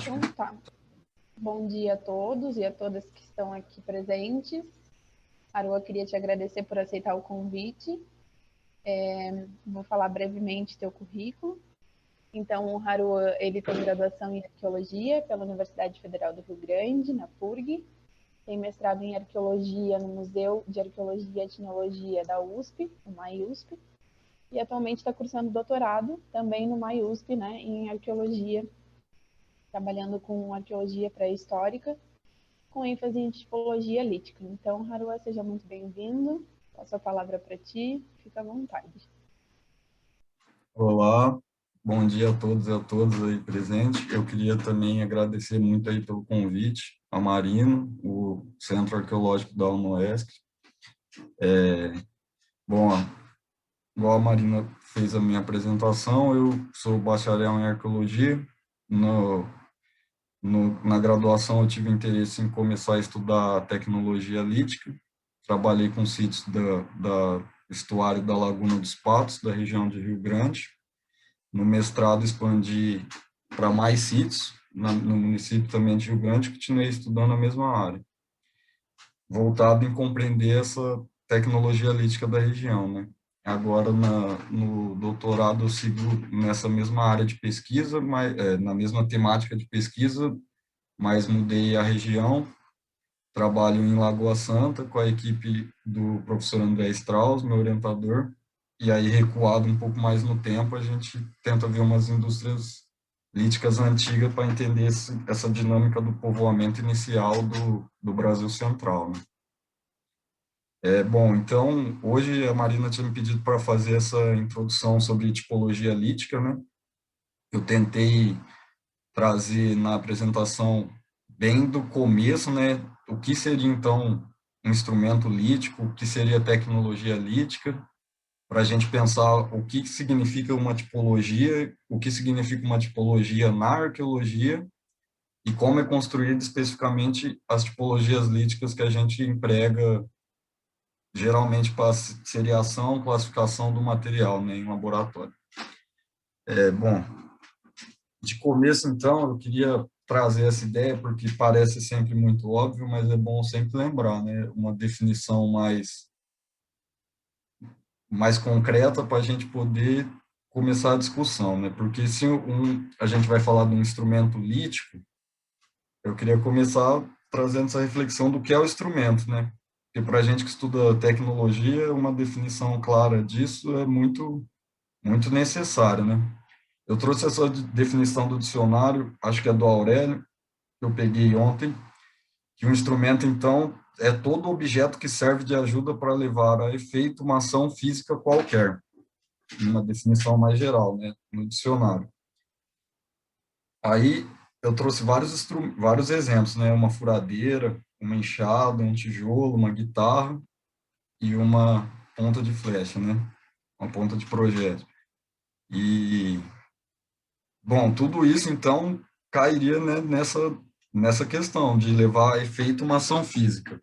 Então tá. Bom dia a todos e a todas que estão aqui presentes. Harua, queria te agradecer por aceitar o convite. Vou falar brevemente teu currículo. Então, o Harua, ele tem graduação em Arqueologia pela Universidade Federal do Rio Grande, na PURG. Tem mestrado em Arqueologia no Museu de Arqueologia e Etnologia da USP, o MAI-USP. E atualmente está cursando doutorado, também no MAI-USP, né, em Arqueologia, trabalhando com arqueologia pré-histórica, com ênfase em tipologia lítica. Então, Harua, seja muito bem-vindo. Passo a palavra para ti, fica à vontade. Olá, bom dia a todos e a todas aí presentes. Eu queria também agradecer muito aí pelo convite a Marino, o Centro Arqueológico da UNOESC. Bom, igual a Marina fez a minha apresentação, eu sou bacharel em Arqueologia. Na graduação eu tive interesse em começar a estudar tecnologia lítica. Trabalhei com sítios da estuário da Laguna dos Patos, da região de Rio Grande. No mestrado expandi para mais sítios, no município também de Rio Grande, que continuei estudando a mesma área, voltado em compreender essa tecnologia lítica da região, né? Agora, no doutorado, eu sigo nessa mesma área de pesquisa, na mesma temática de pesquisa, mas mudei a região. Trabalho em Lagoa Santa com a equipe do professor André Strauss, meu orientador, e aí recuado um pouco mais no tempo, a gente tenta ver umas indústrias líticas antigas para entender essa dinâmica do povoamento inicial do Brasil Central, né? Bom, então, hoje a Marina tinha me pedido para fazer essa introdução sobre tipologia lítica, né? Eu tentei trazer na apresentação bem do começo, né, o que seria, então, um instrumento lítico, o que seria tecnologia lítica, para a gente pensar o que significa uma tipologia, o que significa uma tipologia na arqueologia e como é construída especificamente as tipologias líticas que a gente emprega geralmente para seriação, classificação do material, né, em laboratório. Bom, de começo, então, eu queria trazer essa ideia, porque parece sempre muito óbvio, mas é bom sempre lembrar, né? Uma definição mais concreta para a gente poder começar a discussão, né? Porque se a gente vai falar de um instrumento lítico, eu queria começar trazendo essa reflexão do que é o instrumento, né? Porque para a gente que estuda tecnologia, uma definição clara disso é muito necessária, né? Eu trouxe essa definição do dicionário, acho que é do Aurélio, que eu peguei ontem, que um instrumento, então, é todo objeto que serve de ajuda para levar a efeito uma ação física qualquer, uma definição mais geral, né, no dicionário. Aí eu trouxe vários exemplos, né, uma furadeira, uma enxada, um tijolo, uma guitarra e uma ponta de flecha, né, uma ponta de projétil. E, bom, tudo isso, então, cairia, né, nessa questão de levar a efeito uma ação física.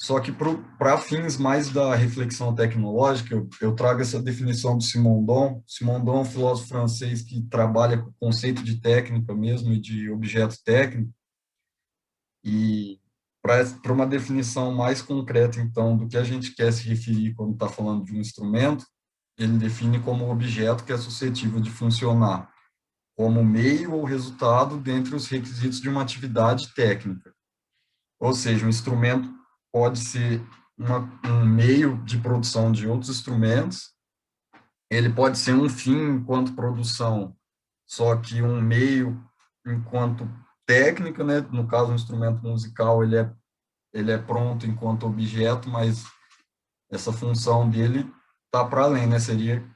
Só que para fins mais da reflexão tecnológica, eu trago essa definição do Simondon. Simondon é um filósofo francês que trabalha com o conceito de técnica mesmo e de objeto técnico. E para uma definição mais concreta, então, do que a gente quer se referir quando está falando de um instrumento, ele define como objeto que é suscetível de funcionar como meio ou resultado dentre os requisitos de uma atividade técnica. Ou seja, um instrumento pode ser um meio de produção de outros instrumentos, ele pode ser um fim enquanto produção, só que um meio enquanto técnica, né? No caso, um instrumento musical, ele é pronto enquanto objeto, mas essa função dele está para além, né? Seria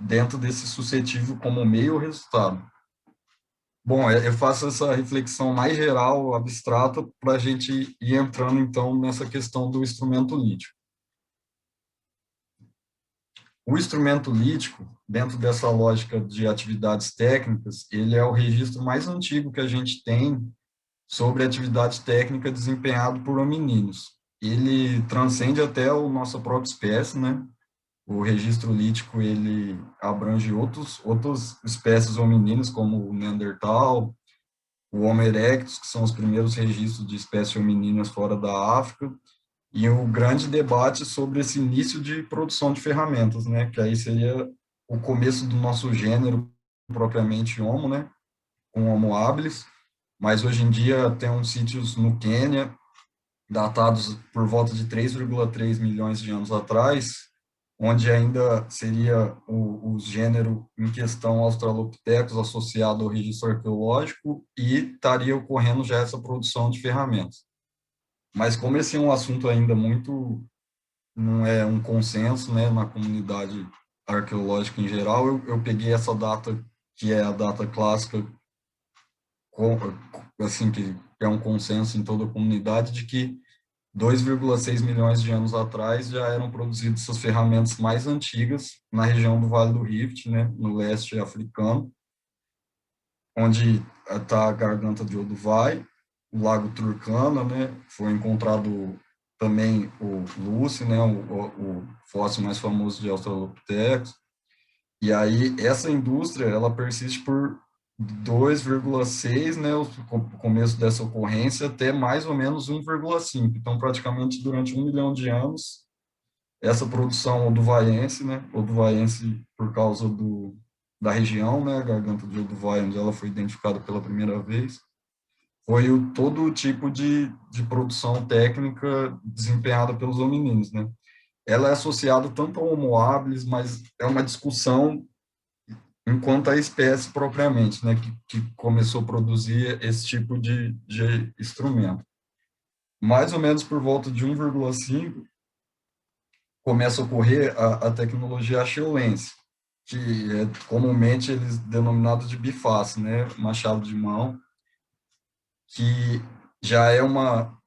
dentro desse suscetível como meio ou resultado. Bom, eu faço essa reflexão mais geral, abstrata, para a gente ir entrando, então, nessa questão do instrumento lítico. O instrumento lítico, dentro dessa lógica de atividades técnicas, ele é o registro mais antigo que a gente tem sobre atividade técnica desempenhada por homininos. Ele transcende até a nossa própria espécie, né? O registro lítico, ele abrange outras espécies homininas, como o Neandertal, o Homo erectus, que são os primeiros registros de espécies hominíneas fora da África, e o grande debate sobre esse início de produção de ferramentas, né, que aí seria o começo do nosso gênero propriamente Homo, né, com Homo habilis, mas hoje em dia tem uns sítios no Quênia, datados por volta de 3,3 milhões de anos atrás, onde ainda seria o gênero em questão Australopithecus associado ao registro arqueológico e estaria ocorrendo já essa produção de ferramentas. Mas como esse é um assunto ainda muito, não é um consenso, né, na comunidade arqueológica em geral, eu peguei essa data, que é a data clássica, assim, que é um consenso em toda a comunidade, de que 2,6 milhões de anos atrás já eram produzidas essas ferramentas mais antigas na região do Vale do Rift, né, no leste africano, onde está a Garganta de Olduvai, o Lago Turkana, né, foi encontrado também o Lucy, né, o fóssil mais famoso de Australopithecus. E aí essa indústria, ela persiste por 2,6, né, o começo dessa ocorrência, até mais ou menos 1,5. Então, praticamente durante 1 milhão de anos, essa produção oduvaiense, né, oduvaiense por causa da região, né, a Garganta de Olduvai, onde ela foi identificada pela primeira vez, foi todo o tipo de produção técnica desempenhada pelos hominídeos, né. Ela é associada tanto ao Homo habilis, mas é uma discussão enquanto a espécie propriamente, né, que começou a produzir esse tipo de instrumento. Mais ou menos por volta de 1,5, começa a ocorrer a tecnologia acheulense, que é comumente eles denominados de biface, né, machado de mão, que já é uma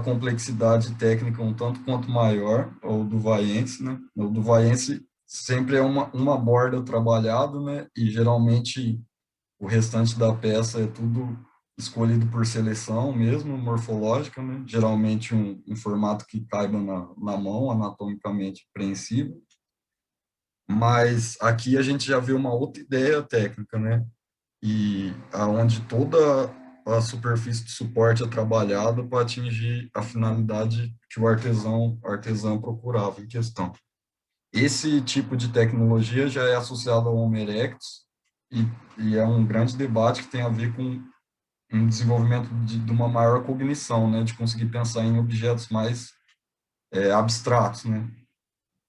complexidade técnica um tanto quanto maior, ou do vaiense, né? O do vaiense sempre é uma borda trabalhada, né? E geralmente o restante da peça é tudo escolhido por seleção mesmo, morfológica, né? Geralmente um formato que caiba na mão, anatomicamente preensível. Mas aqui a gente já vê uma outra ideia técnica, né? E aonde toda a superfície de suporte é trabalhada para atingir a finalidade que o artesão procurava em questão. Esse tipo de tecnologia já é associado ao Homo erectus e é um grande debate que tem a ver com um desenvolvimento de uma maior cognição, né, de conseguir pensar em objetos mais abstratos, né,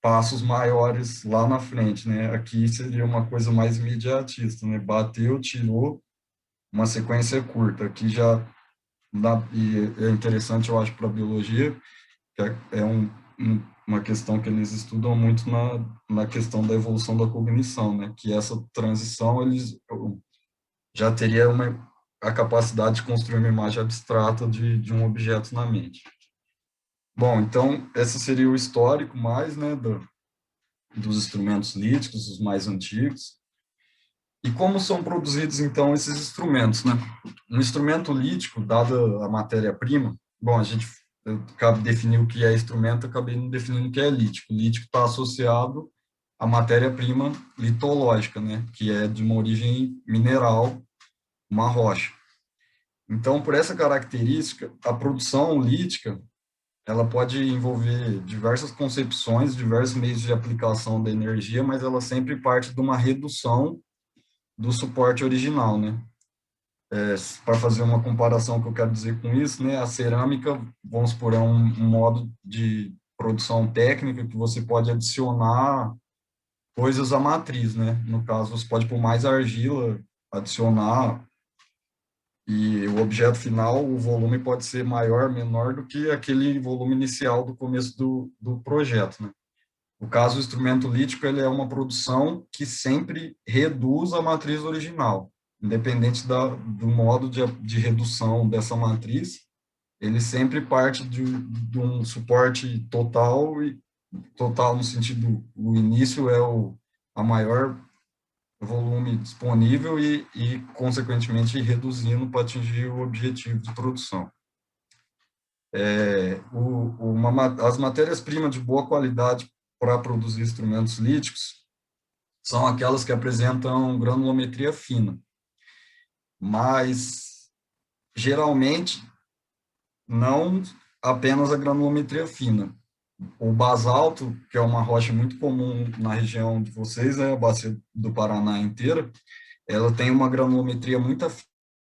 passos maiores lá na frente, né. Aqui seria uma coisa mais imediatista, né, bateu, tirou, uma sequência curta, que já dá, e é interessante, eu acho, para a biologia, que uma questão que eles estudam muito na questão da evolução da cognição, né? Que essa transição eles já teria a capacidade de construir uma imagem abstrata de um objeto na mente. Bom, então, esse seria o histórico mais, né, dos instrumentos líticos, os mais antigos. E como são produzidos, então, esses instrumentos, né? Um instrumento lítico, dada a matéria-prima, bom, eu acabei de definir o que é instrumento, acabei não definindo o que é lítico. Lítico está associado à matéria-prima litológica, né? Que é de uma origem mineral, uma rocha. Então, por essa característica, a produção lítica, ela pode envolver diversas concepções, diversos meios de aplicação da energia, mas ela sempre parte de uma redução do suporte original, né? Para fazer uma comparação que eu quero dizer com isso, né? A cerâmica, vamos supor, é um modo de produção técnica que você pode adicionar coisas à matriz, né? No caso, você pode pôr mais argila, adicionar, e o objeto final, o volume pode ser maior, menor do que aquele volume inicial do começo do projeto, né? No caso, o instrumento lítico, ele é uma produção que sempre reduz a matriz original, independente do modo de redução dessa matriz, ele sempre parte de um suporte total, e total no sentido, o início é a maior volume disponível consequentemente, reduzindo para atingir o objetivo de produção. As matérias-primas de boa qualidade para produzir instrumentos líticos são aquelas que apresentam granulometria fina, mas geralmente, não apenas a granulometria fina. O basalto, que é uma rocha muito comum na região de vocês, a bacia do Paraná inteira, ela tem uma granulometria muito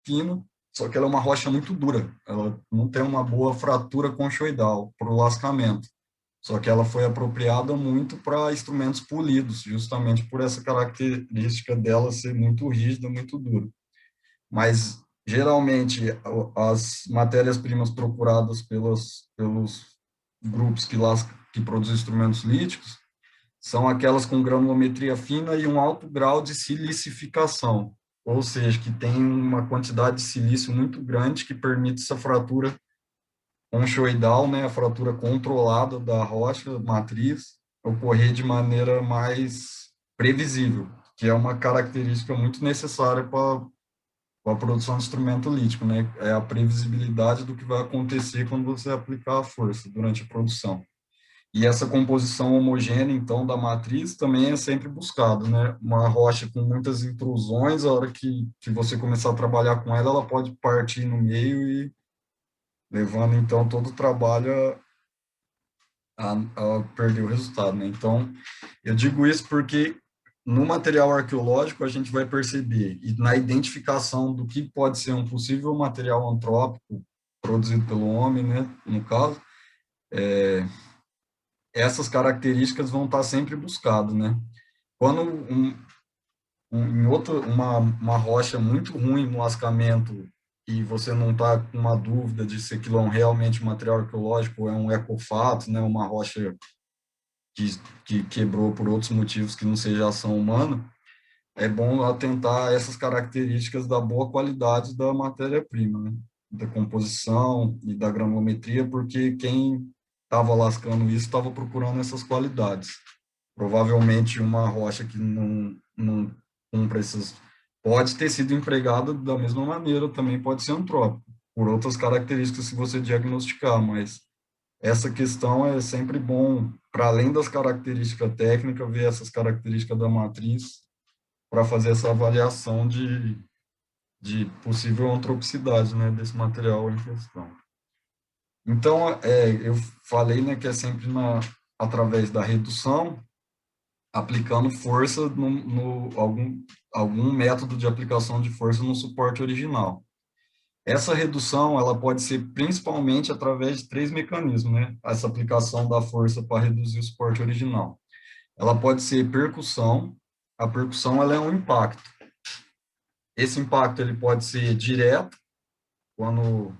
fina, só que ela é uma rocha muito dura. Ela não tem uma boa fratura conchoidal para o lascamento. Só que ela foi apropriada muito para instrumentos polidos, justamente por essa característica dela ser muito rígida, muito dura. Mas, geralmente, as matérias-primas procuradas pelos grupos que produzem instrumentos líticos são aquelas com granulometria fina e um alto grau de silicificação, ou seja, que tem uma quantidade de silício muito grande que permite essa fratura conchoidal, né, a fratura controlada da rocha matriz, ocorrer de maneira mais previsível, que é uma característica muito necessária para a produção de instrumento lítico, né? É a previsibilidade do que vai acontecer quando você aplicar a força durante a produção. E essa composição homogênea, então, da matriz também é sempre buscado, né? Uma rocha com muitas intrusões, a hora que você começar a trabalhar com ela, ela pode partir no meio e levando, então, todo o trabalho a perder o resultado, né? Então, eu digo isso porque no material arqueológico a gente vai perceber, e na identificação do que pode ser um possível material antrópico produzido pelo homem, né, no caso, essas características vão estar sempre buscadas, né? Quando uma rocha muito ruim no lascamento e você não está com uma dúvida de se aquilo é realmente um material arqueológico ou é um ecofato, né, uma rocha que quebrou por outros motivos que não seja ação humana, é bom atentar a essas características da boa qualidade da matéria-prima, né? Da composição e da granulometria, porque quem estava lascando isso estava procurando essas qualidades. Provavelmente uma rocha que não cumpre essas... Pode ter sido empregada da mesma maneira, também pode ser antrópico, por outras características se você diagnosticar, mas essa questão é sempre bom, para além das características técnicas, ver essas características da matriz para fazer essa avaliação de possível antropicidade, né, desse material em questão. Então, eu falei, né, que é sempre através da redução, aplicando força algum método de aplicação de força no suporte original. Essa redução, ela pode ser principalmente através de três mecanismos, né? Essa aplicação da força para reduzir o suporte original. Ela pode ser percussão. A percussão, ela é um impacto. Esse impacto, ele pode ser direto, quando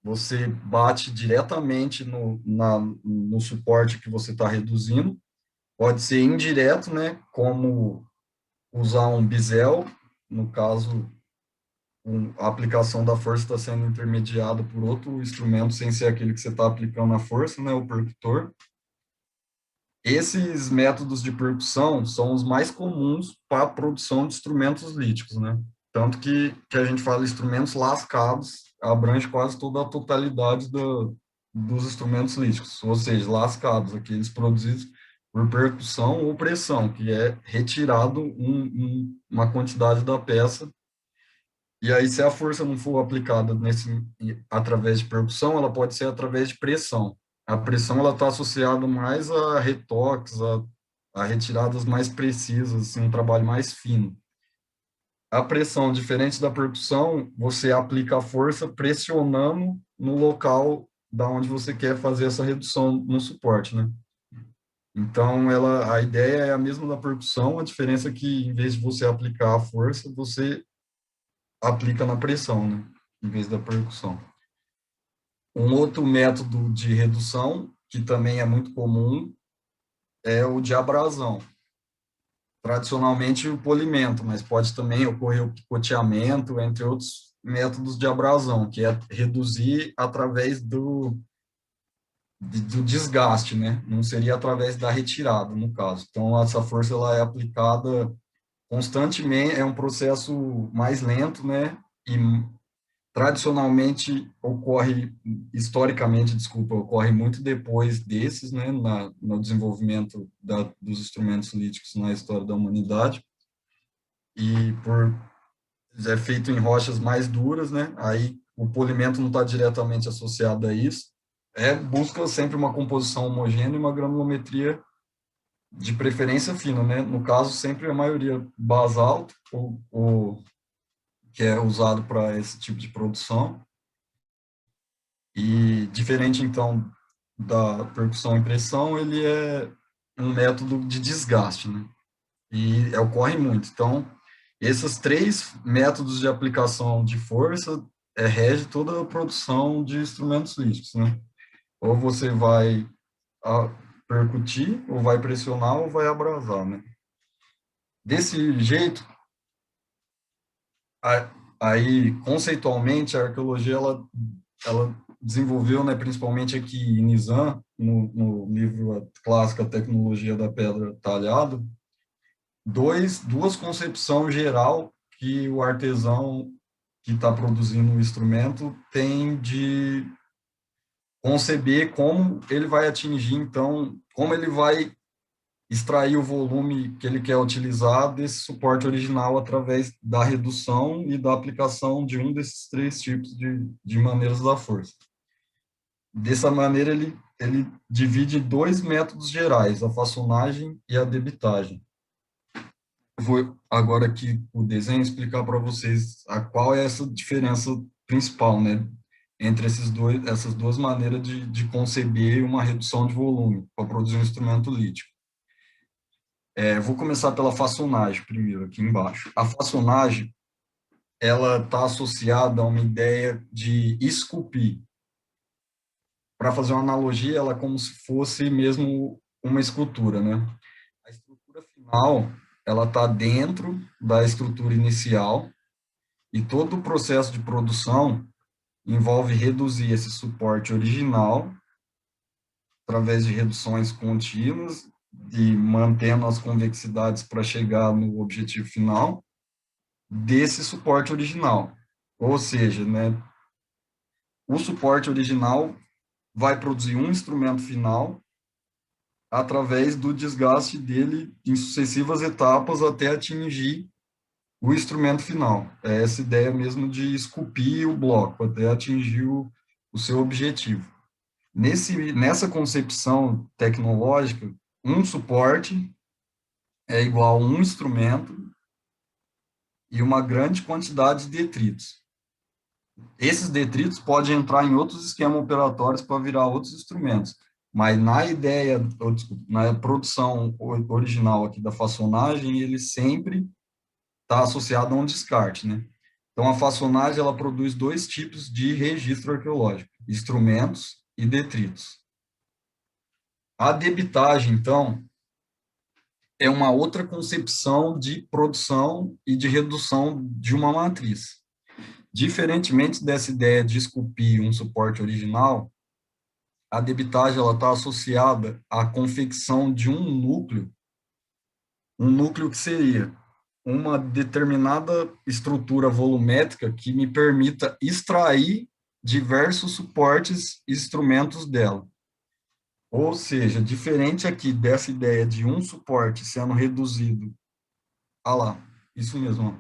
você bate diretamente no suporte que você está reduzindo. Pode ser indireto, né? Como usar um bisel, no caso, a aplicação da força está sendo intermediada por outro instrumento, sem ser aquele que você está aplicando a força, né, o percutor. Esses métodos de percussão são os mais comuns para a produção de instrumentos líticos, né? Tanto que a gente fala instrumentos lascados, abrange quase toda a totalidade dos instrumentos líticos, ou seja, lascados, aqueles produzidos por percussão ou pressão, que é retirado uma quantidade da peça. E aí, se a força não for aplicada através de percussão, ela pode ser através de pressão. A pressão ela está associada mais a retoques, a retiradas mais precisas, assim, um trabalho mais fino. A pressão, diferente da percussão, você aplica a força pressionando no local da onde você quer fazer essa redução no suporte, né? Então, a ideia é a mesma da percussão, a diferença é que, em vez de você aplicar a força, você aplica na pressão, né? Em vez da percussão. Um outro método de redução, que também é muito comum, é o de abrasão. Tradicionalmente, o polimento, mas pode também ocorrer o picoteamento, entre outros métodos de abrasão, que é reduzir através do desgaste, né? Não seria através da retirada, no caso. Então, essa força ela é aplicada constantemente, é um processo mais lento, né? E tradicionalmente historicamente, desculpa, ocorre muito depois desses, né, no desenvolvimento dos instrumentos líticos na história da humanidade, e é feito em rochas mais duras, né, aí o polimento não está diretamente associado a isso, busca sempre uma composição homogênea e uma granulometria de preferência fina, né? No caso, sempre a maioria basalto, que é usado para esse tipo de produção. E diferente, então, da percussão e pressão, ele é um método de desgaste, né? E ocorre muito. Então, esses três métodos de aplicação de força rege toda a produção de instrumentos líticos, né? Ou você vai percutir, ou vai pressionar, ou vai abrasar, né? Desse jeito, aí, conceitualmente, a arqueologia, ela desenvolveu, né, principalmente aqui em Nizam, no livro clássico A Tecnologia da Pedra Talhada, duas concepções geral que o artesão que está produzindo o instrumento tem de conceber como ele vai atingir, então, como ele vai extrair o volume que ele quer utilizar desse suporte original através da redução e da aplicação de um desses três tipos de maneiras da força. Dessa maneira, ele divide dois métodos gerais, a façonagem e a debitagem. Eu vou agora aqui o desenho explicar para vocês qual é essa diferença principal, né, entre essas duas maneiras de conceber uma redução de volume para produzir um instrumento lítico. Vou começar pela façonagem primeiro, aqui embaixo. A façonagem, ela está associada a uma ideia de esculpir. Para fazer uma analogia, ela é como se fosse mesmo uma escultura, né? A estrutura final, ela está dentro da estrutura inicial e todo o processo de produção envolve reduzir esse suporte original através de reduções contínuas e mantendo as convexidades para chegar no objetivo final desse suporte original. Ou seja, né, o suporte original vai produzir um instrumento final através do desgaste dele em sucessivas etapas até atingir o instrumento final. É essa ideia mesmo de esculpir o bloco até atingir o seu objetivo. Nessa concepção tecnológica, um suporte é igual a um instrumento e uma grande quantidade de detritos. Esses detritos podem entrar em outros esquemas operatórios para virar outros instrumentos, mas na ideia, na produção original aqui da façonagem, ele sempre está associado a um descarte, né? Então, a façonagem, ela produz dois tipos de registro arqueológico, instrumentos e detritos. A debitagem, então, é uma outra concepção de produção e de redução de uma matriz. Diferentemente dessa ideia de esculpir um suporte original, a debitagem está associada à confecção de um núcleo que seria uma determinada estrutura volumétrica que me permita extrair diversos suportes e instrumentos dela. Ou seja, diferente aqui dessa ideia de um suporte sendo reduzido, lá, isso mesmo,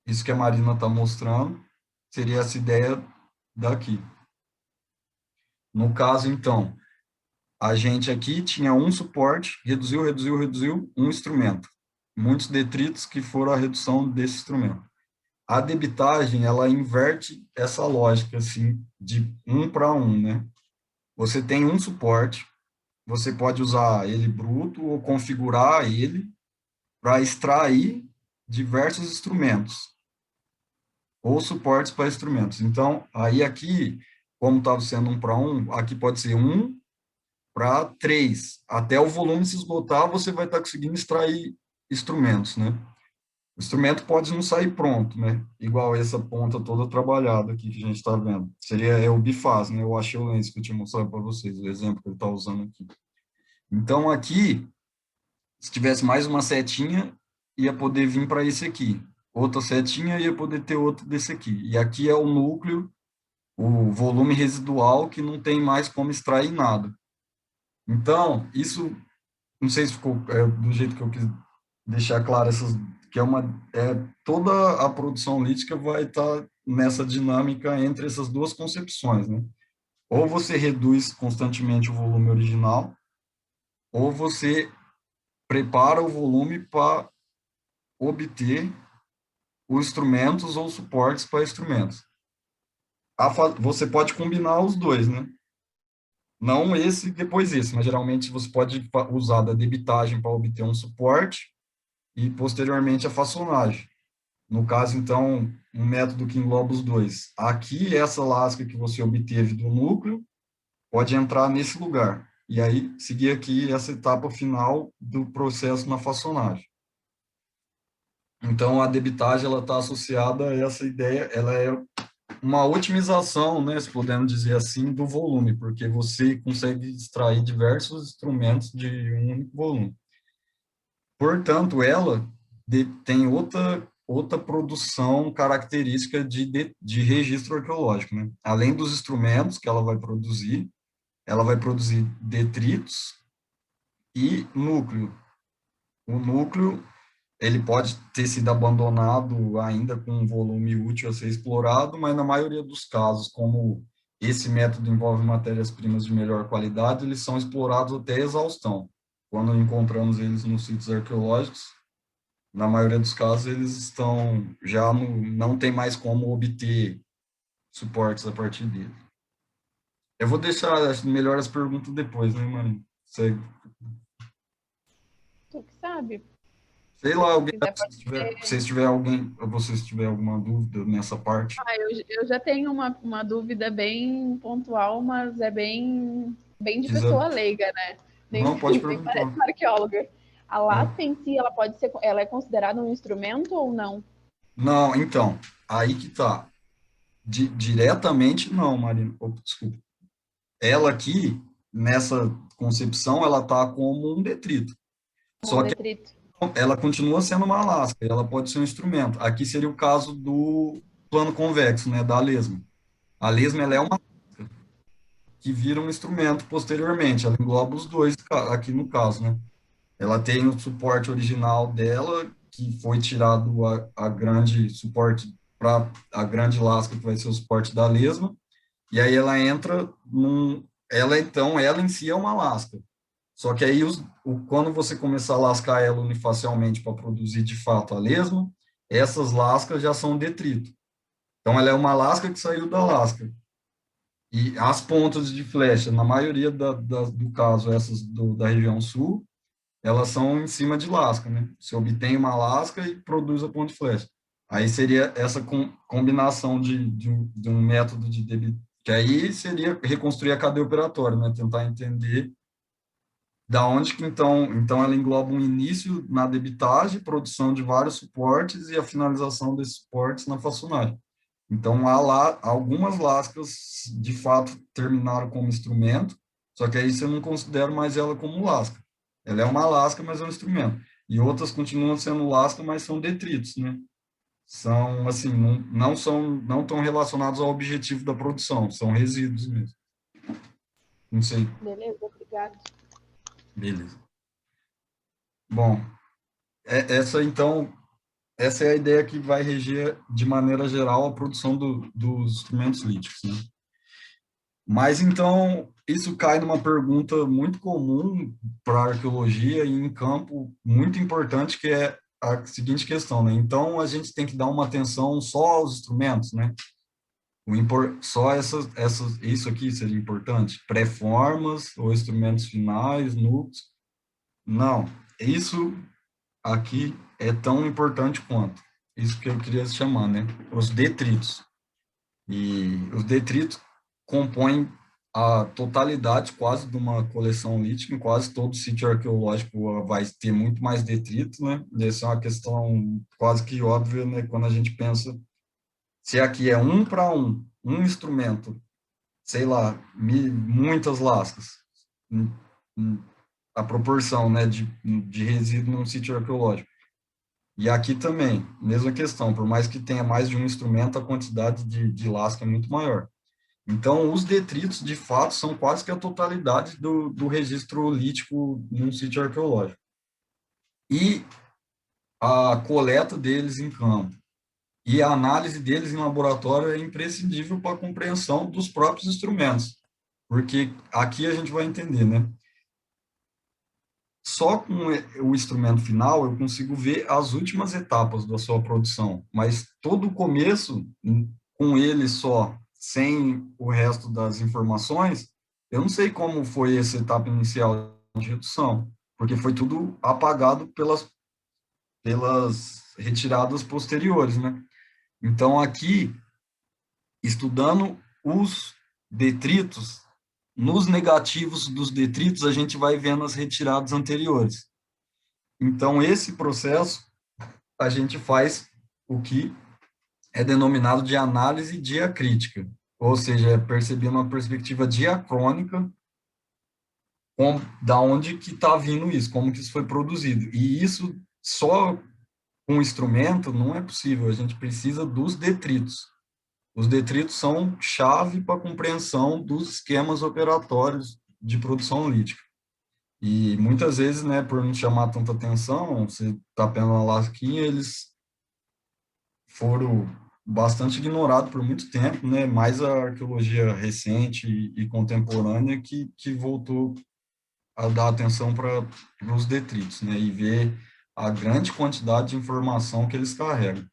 isso que a Marina está mostrando, seria essa ideia daqui. No caso, então, a gente aqui tinha um suporte, reduziu, um instrumento. Muitos detritos que foram a redução desse instrumento. A debitagem, ela inverte essa lógica, assim, de um para um, né? Você tem um suporte, você pode usar ele bruto ou configurar ele para extrair diversos instrumentos ou suportes para instrumentos. Então, aí aqui, como estava sendo um para um, aqui pode ser um para 3. Até o volume se esgotar, você vai estar conseguindo extrair instrumentos, né? O instrumento pode não sair pronto, né? Igual essa ponta toda trabalhada aqui que a gente está vendo. Seria o bifaz, né? Eu achei o lens que eu tinha mostrado para vocês, o exemplo que ele está usando aqui. Então, aqui, se tivesse mais uma setinha, ia poder vir para esse aqui. Outra setinha ia poder ter outro desse aqui. E aqui é o núcleo, o volume residual, que não tem mais como extrair nada. Então, isso, não sei se ficou do jeito que eu quis deixar claro, que toda a produção lítica vai estar nessa dinâmica entre essas duas concepções, né? Ou você reduz constantemente o volume original, ou você prepara o volume para obter os instrumentos ou suportes para instrumentos. Você pode combinar os dois, né? Não esse depois esse, mas geralmente você pode usar da debitagem para obter um suporte e posteriormente a façonagem. No caso, então, um método que engloba os dois. Aqui, essa lasca que você obteve do núcleo pode entrar nesse lugar. E aí, seguir aqui essa etapa final do processo na façonagem. Então, a debitagem ela está associada a essa ideia, ela é uma otimização, né, se podemos dizer assim, do volume, porque você consegue extrair diversos instrumentos de um único volume. Portanto, ela tem outra produção característica de registro arqueológico, né? Além dos instrumentos que ela vai produzir detritos e núcleo. O núcleo ele pode ter sido abandonado ainda com um volume útil a ser explorado, mas na maioria dos casos, como esse método envolve matérias-primas de melhor qualidade, eles são explorados até a exaustão. Quando encontramos eles nos sítios arqueológicos, na maioria dos casos, eles estão já não tem mais como obter suportes a partir dele. Eu vou deixar melhor as perguntas depois, né, mano? Tu que sabe. Sei lá, Se alguém, quiser, pode se tiver alguém, ou vocês tiver alguma dúvida nessa parte. eu já tenho uma dúvida bem pontual, mas é bem de Quiser, pessoa leiga, né? Nem, não, pode nem parece perguntar. uma arqueóloga. A É. lasca em si, ela é considerada um instrumento ou não? Não, então, aí que tá. Diretamente não, Marina. Opa, desculpa. Ela aqui, nessa concepção, ela tá como um detrito. Um Só que detrito. ela continua sendo uma lasca, ela pode ser um instrumento. Aqui seria o caso do plano convexo, né, da lesma. A lesma ela é uma que vira um instrumento posteriormente, ela engloba os dois aqui no caso, né? Ela tem o suporte original dela, que foi tirado a grande suporte para a grande lasca, que vai ser o suporte da lesma, e aí ela entra ela então, ela em si é uma lasca. Só que aí, quando você começar a lascar ela unifacialmente para produzir de fato a lesma, essas lascas já são detrito. Então, ela é uma lasca que saiu da lasca. E as pontas de flecha, na maioria do caso, essas da região sul, elas são em cima de lasca, né? Você obtém uma lasca e produz a ponta de flecha. Aí seria essa combinação de um método de debit, que aí seria reconstruir a cadeia operatória, né? Tentar entender da onde que então ela engloba um início na debitagem, produção de vários suportes e a finalização desses suportes na façonagem. Então, há lá, algumas lascas, de fato, terminaram como instrumento, só que aí você não considera mais ela como lasca. Ela é uma lasca, mas é um instrumento. E outras continuam sendo lasca, mas são detritos, né? São, assim, não estão relacionados ao objetivo da produção, são resíduos mesmo. Não sei. Beleza, obrigada. Beleza. Bom, então, essa é a ideia que vai reger, de maneira geral, a produção dos instrumentos líticos, né? Mas então, isso cai numa pergunta muito comum para a arqueologia e em campo muito importante, que é a seguinte questão, né? Então, a gente tem que dar uma atenção só aos instrumentos, né? Só isso aqui seria importante? Pré-formas ou instrumentos finais, núcleos? Não, isso aqui é tão importante quanto. Isso que eu queria chamar, né? Os detritos. E os detritos compõem a totalidade quase de uma coleção lítica, em quase todo sítio arqueológico vai ter muito mais detritos, né? Essa é uma questão quase que óbvia, né? Quando a gente pensa se aqui é um para um instrumento, sei lá, muitas lascas, a proporção, né, de resíduo num sítio arqueológico. E aqui também, mesma questão, por mais que tenha mais de um instrumento, a quantidade de lasca é muito maior. Então, os detritos, de fato, são quase que a totalidade do registro lítico num sítio arqueológico. E a coleta deles em campo e a análise deles em laboratório é imprescindível para a compreensão dos próprios instrumentos, porque aqui a gente vai entender, né? Só com o instrumento final eu consigo ver as últimas etapas da sua produção, mas todo o começo, com ele só, sem o resto das informações, eu não sei como foi essa etapa inicial de redução, porque foi tudo apagado pelas retiradas posteriores, né? Então, aqui, estudando os detritos, nos negativos dos detritos, a gente vai vendo as retiradas anteriores. Então, esse processo, a gente faz o que é denominado de análise diacrítica, ou seja, é perceber uma perspectiva diacrônica da onde que está vindo isso, como que isso foi produzido. E isso só com o instrumento não é possível, a gente precisa dos detritos. Os detritos são chave para a compreensão dos esquemas operatórios de produção lítica. E muitas vezes, né, por não chamar tanta atenção, você está pegando uma lasquinha, eles foram bastante ignorados por muito tempo, né, mais a arqueologia recente e contemporânea que voltou a dar atenção para os detritos, né, e ver a grande quantidade de informação que eles carregam.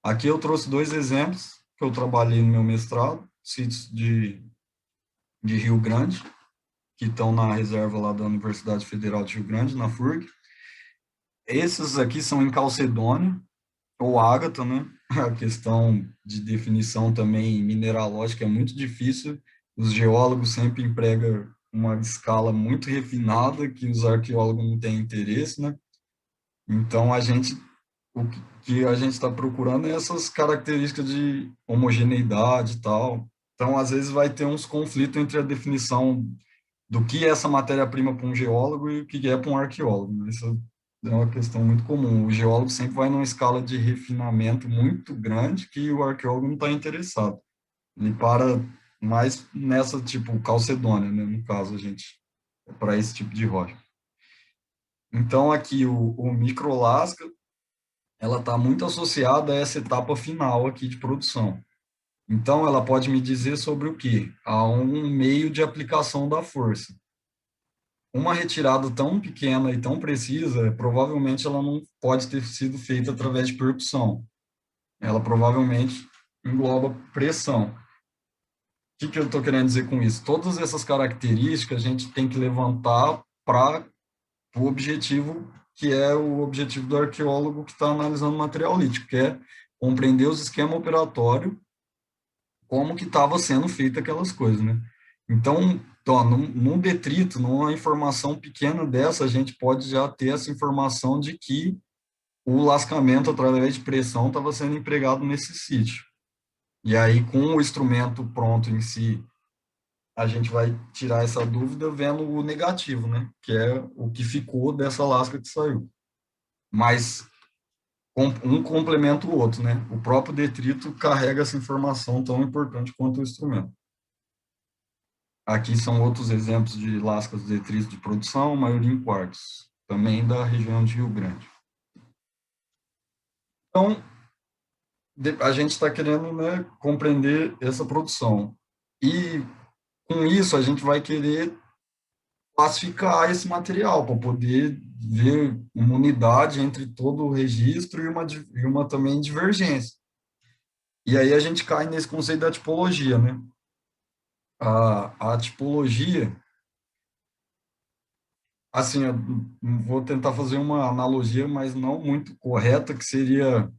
Aqui eu trouxe dois exemplos que eu trabalhei no meu mestrado, sítios de Rio Grande, que estão na reserva lá da Universidade Federal de Rio Grande, na FURG. Esses aqui são em calcedônio, ou ágata, né? A questão de definição também mineralógica é muito difícil. Os geólogos sempre empregam uma escala muito refinada que os arqueólogos não têm interesse, né? Então, o que a gente está procurando é essas características de homogeneidade e tal. Então, às vezes, vai ter uns conflitos entre a definição do que é essa matéria-prima para um geólogo e o que é para um arqueólogo, né? Isso é uma questão muito comum. O geólogo sempre vai numa escala de refinamento muito grande que o arqueólogo não está interessado. Ele para mais nessa, tipo, calcedônia, né? No caso, a gente, para esse tipo de rocha. Então, aqui, o microlasca, ela está muito associada a essa etapa final aqui de produção. Então, ela pode me dizer sobre o quê? Há um meio de aplicação da força. Uma retirada tão pequena e tão precisa, provavelmente ela não pode ter sido feita através de percussão. Ela provavelmente engloba pressão. O que eu estou querendo dizer com isso? Todas essas características a gente tem que levantar para o objetivo que é o objetivo do arqueólogo que está analisando material lítico, que é compreender os esquemas operatórios, como que estava sendo feita aquelas coisas, né? Então, num detrito, numa informação pequena dessa, a gente pode já ter essa informação de que o lascamento através de pressão estava sendo empregado nesse sítio. E aí, com o instrumento pronto em si, a gente vai tirar essa dúvida vendo o negativo, né? Que é o que ficou dessa lasca que saiu. Mas um complementa o outro, né? O próprio detrito carrega essa informação tão importante quanto o instrumento. Aqui são outros exemplos de lascas de detritos de produção, maioria em quartzo, também da região de Rio Grande. Então, a gente está querendo, né, compreender essa produção. E, com isso, a gente vai querer classificar esse material para poder ver uma unidade entre todo o registro e uma também divergência. E aí a gente cai nesse conceito da tipologia, né? A tipologia, assim, eu vou tentar fazer uma analogia, mas não muito correta, que seria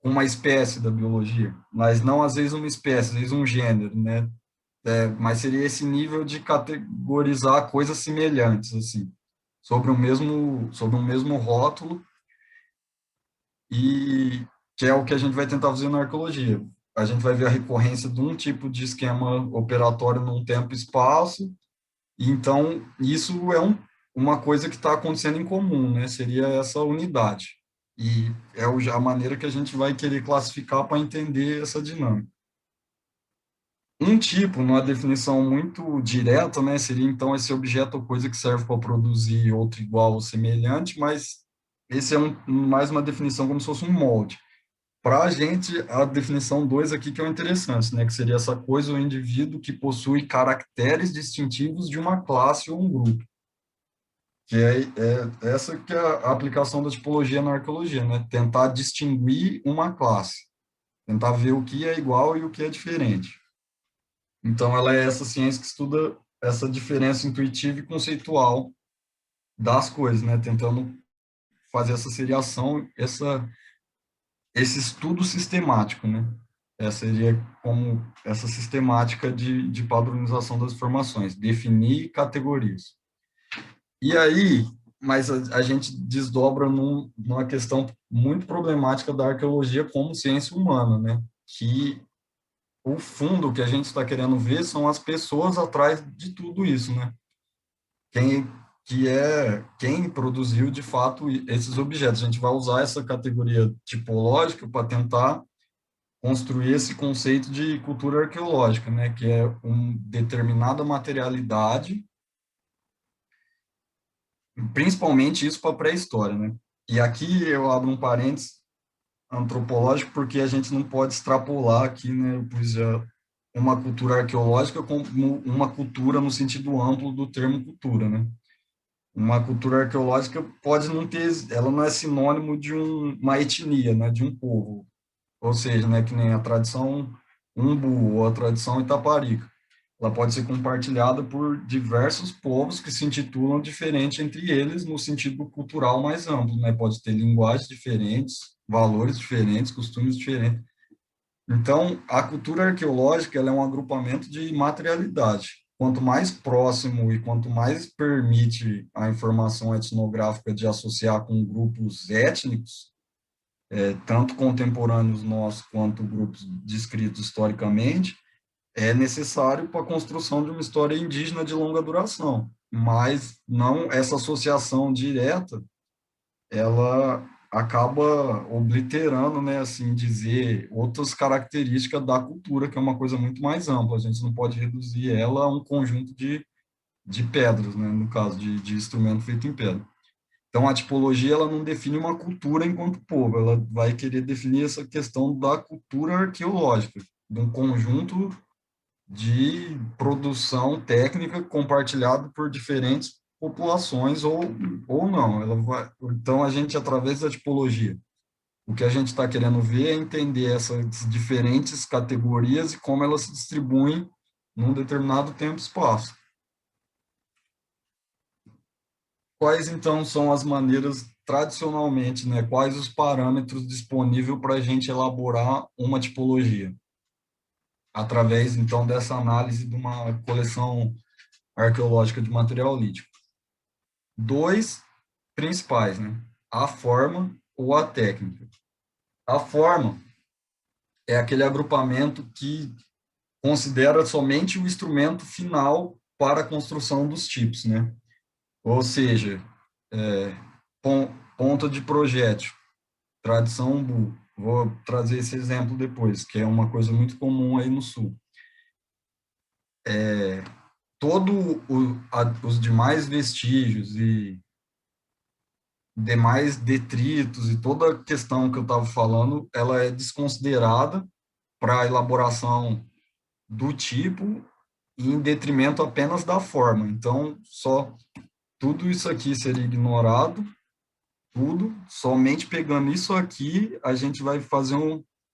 uma espécie da biologia, mas não às vezes uma espécie, às vezes um gênero, né? Mas seria esse nível de categorizar coisas semelhantes, assim, sobre um mesmo rótulo, e que é o que a gente vai tentar fazer na arqueologia. A gente vai ver a recorrência de um tipo de esquema operatório num tempo e espaço, e então isso é uma coisa que está acontecendo em comum, né? Seria essa unidade. E é a maneira que a gente vai querer classificar para entender essa dinâmica. Um tipo, numa definição muito direta, né, seria então esse objeto ou coisa que serve para produzir outro igual ou semelhante, mas esse é mais uma definição como se fosse um molde. Para a gente, a definição 2 aqui que é o interessante, né? Que seria essa coisa, o indivíduo que possui caracteres distintivos de uma classe ou um grupo. Que é essa que é a aplicação da tipologia na arqueologia, né? Tentar distinguir uma classe, tentar ver o que é igual e o que é diferente. Então, ela é essa ciência que estuda essa diferença intuitiva e conceitual das coisas, né? Tentando fazer essa seriação, esse estudo sistemático, né? Essa seria como essa sistemática de padronização das informações, definir categorias. E aí, mas a gente desdobra numa questão muito problemática da arqueologia como ciência humana, né? Que o fundo que a gente está querendo ver são as pessoas atrás de tudo isso, né? Quem quem produziu de fato esses objetos. A gente vai usar essa categoria tipológica para tentar construir esse conceito de cultura arqueológica, né? Que é uma determinada materialidade, principalmente isso para a pré-história, né? E aqui eu abro um parênteses antropológico porque a gente não pode extrapolar aqui, né? Pois uma cultura arqueológica como uma cultura no sentido amplo do termo cultura, né? Uma cultura arqueológica pode não ter, ela não é sinônimo de uma etnia, né? De um povo, ou seja, né? Que nem a tradição Umbu ou a tradição Itaparica. Ela pode ser compartilhada por diversos povos que se intitulam diferente entre eles no sentido cultural mais amplo, né? Pode ter linguagens diferentes, valores diferentes, costumes diferentes. Então, a cultura arqueológica ela é um agrupamento de materialidade. Quanto mais próximo e quanto mais permite a informação etnográfica de associar com grupos étnicos, tanto contemporâneos nossos quanto grupos descritos historicamente, é necessário para a construção de uma história indígena de longa duração. Mas não essa associação direta, ela acaba obliterando, né, assim dizer, outras características da cultura, que é uma coisa muito mais ampla. A gente não pode reduzir ela a um conjunto de pedras, né, no caso de instrumento feito em pedra. Então, a tipologia ela não define uma cultura enquanto povo, ela vai querer definir essa questão da cultura arqueológica, de um conjunto de produção técnica compartilhado por diferentes populações ou não. Então, a gente, através da tipologia, o que a gente está querendo ver é entender essas diferentes categorias e como elas se distribuem num determinado tempo e espaço. Quais, então, são as maneiras, tradicionalmente, né, quais os parâmetros disponíveis para a gente elaborar uma tipologia? Através, então, dessa análise de uma coleção arqueológica de material lítico. Dois principais, né? A forma ou a técnica. A forma é aquele agrupamento que considera somente o instrumento final para a construção dos tipos, né? Ou seja, é, ponta de projétil, tradição umbu. Vou trazer esse exemplo depois, que é uma coisa muito comum aí no sul. Todo os demais vestígios e demais detritos e toda a questão que eu estava falando, ela é desconsiderada para a elaboração do tipo e em detrimento apenas da forma. Então, só tudo isso aqui seria ignorado, tudo, somente pegando isso aqui, a gente vai fazer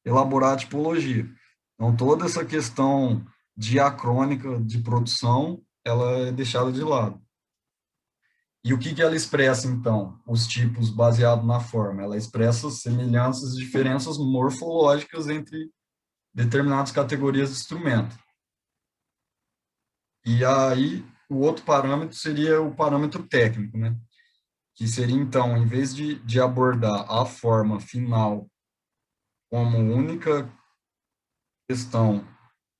elaborar a tipologia. Então, toda essa questão diacrônica de produção, ela é deixada de lado. E o que ela expressa, então? Os tipos baseados na forma. Ela expressa semelhanças e diferenças morfológicas entre determinadas categorias de instrumento. E aí, o outro parâmetro seria o parâmetro técnico, né? Que seria, então, em vez de abordar a forma final como única questão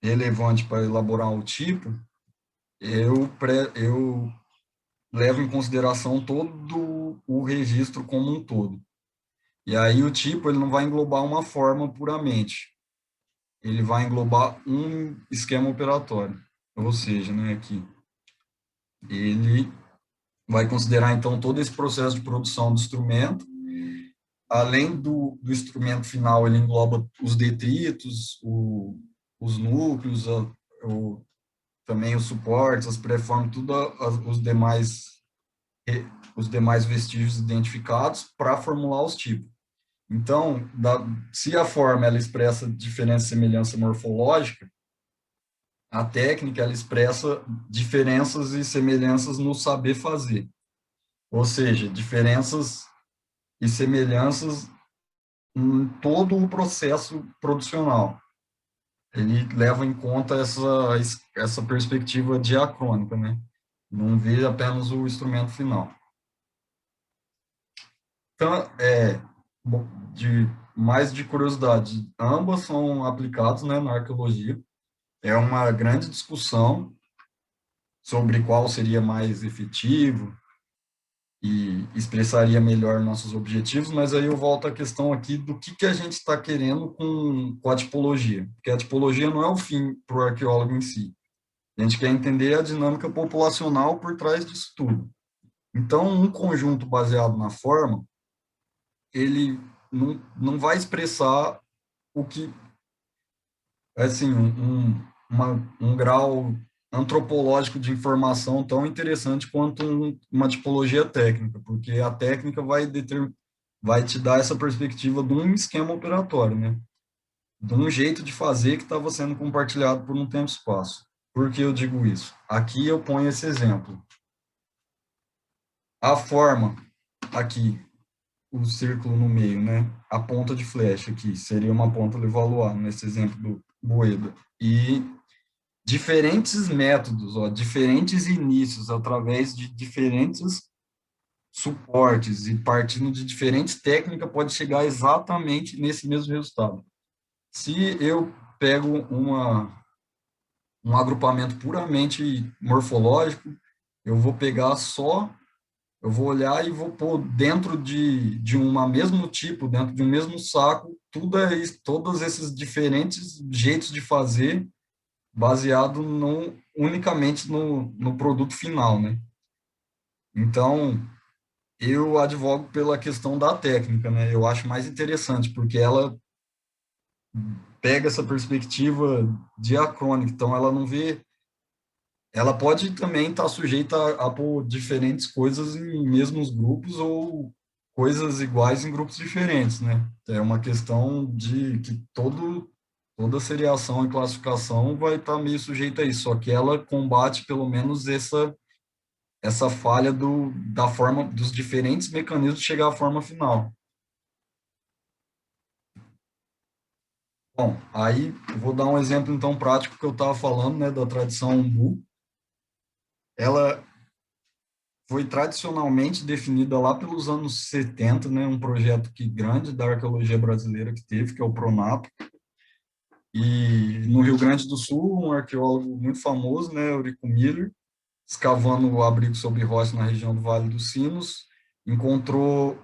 relevante para elaborar o tipo, eu levo em consideração todo o registro como um todo. E aí o tipo ele não vai englobar uma forma puramente, ele vai englobar um esquema operatório, ou seja, né, aqui ele vai considerar então todo esse processo de produção do instrumento além do instrumento final, ele engloba os detritos, os núcleos, também os suportes, as preforms, tudo os demais vestígios identificados para formular os tipos. Então, se a forma ela expressa diferença e semelhança morfológica, a técnica ela expressa diferenças e semelhanças no saber fazer. Ou seja, diferenças e semelhanças em todo o processo producional. Ele leva em conta essa perspectiva diacrônica, né? Não vê apenas o instrumento final. Então, de mais de curiosidade, ambas são aplicados, né, na arqueologia. É uma grande discussão sobre qual seria mais efetivo e expressaria melhor nossos objetivos, mas aí eu volto à questão aqui do que a gente está querendo com a tipologia, porque a tipologia não é o fim para o arqueólogo em si. A gente quer entender a dinâmica populacional por trás disso tudo. Então, um conjunto baseado na forma, ele não vai expressar o que, assim, um grau antropológico de informação tão interessante quanto uma tipologia técnica, porque a técnica vai te dar essa perspectiva de um esquema operatório, né? De um jeito de fazer que estava sendo compartilhado por um tempo e espaço. Por que eu digo isso? Aqui eu ponho esse exemplo. A forma, aqui, o círculo no meio, né? A ponta de flecha aqui, seria uma ponta Levallois, nesse exemplo do Boeda. E diferentes métodos, ó, diferentes inícios, através de diferentes suportes e partindo de diferentes técnicas, pode chegar exatamente nesse mesmo resultado. Se eu pego um agrupamento puramente morfológico, eu vou pegar só, eu vou olhar e vou pôr dentro de um mesmo tipo, dentro de um mesmo saco, todos esses diferentes jeitos de fazer, baseado unicamente no produto final, né? Então, eu advogo pela questão da técnica, né? Eu acho mais interessante, porque ela pega essa perspectiva diacrônica, então ela não vê. Ela pode também estar sujeita a pôr diferentes coisas em mesmos grupos ou coisas iguais em grupos diferentes, né? É uma questão de que toda seriação e classificação vai estar meio sujeita a isso, só que ela combate pelo menos essa falha da forma, dos diferentes mecanismos de chegar à forma final. Bom, aí eu vou dar um exemplo então prático que eu estava falando, né, da tradição Umbu. Ela foi tradicionalmente definida lá pelos anos 70, né, um projeto grande da arqueologia brasileira que teve, que é o Pronapo. E no Rio Grande do Sul, um arqueólogo muito famoso, né, Eurico Miller, escavando o abrigo sob rocha na região do Vale dos Sinos, encontrou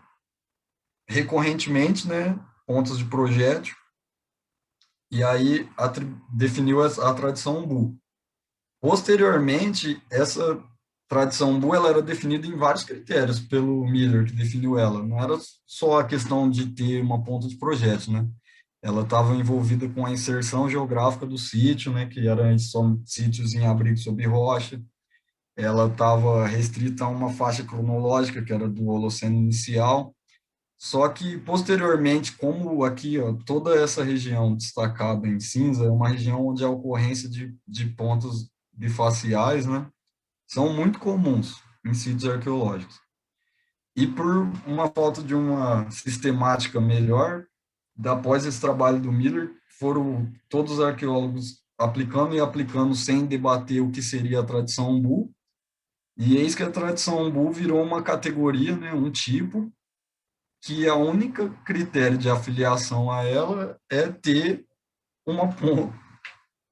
recorrentemente, né, pontas de projétil, e aí definiu a tradição Umbu. Posteriormente, essa tradição Umbu ela era definida em vários critérios pelo Miller, que definiu ela. Não era só a questão de ter uma ponta de projétil, né? Ela estava envolvida com a inserção geográfica do sítio, né, que eram sítios em abrigo sob rocha. Ela estava restrita a uma faixa cronológica, que era do Holoceno inicial. Só que, posteriormente, como aqui, ó, toda essa região destacada em cinza é uma região onde a ocorrência de pontos bifaciais, né, são muito comuns em sítios arqueológicos. E por uma falta de uma sistemática melhor, após esse trabalho do Miller, foram todos os arqueólogos aplicando e aplicando sem debater o que seria a tradição Umbu, e eis que a tradição Umbu virou uma categoria, né, um tipo, que a única critério de afiliação a ela é ter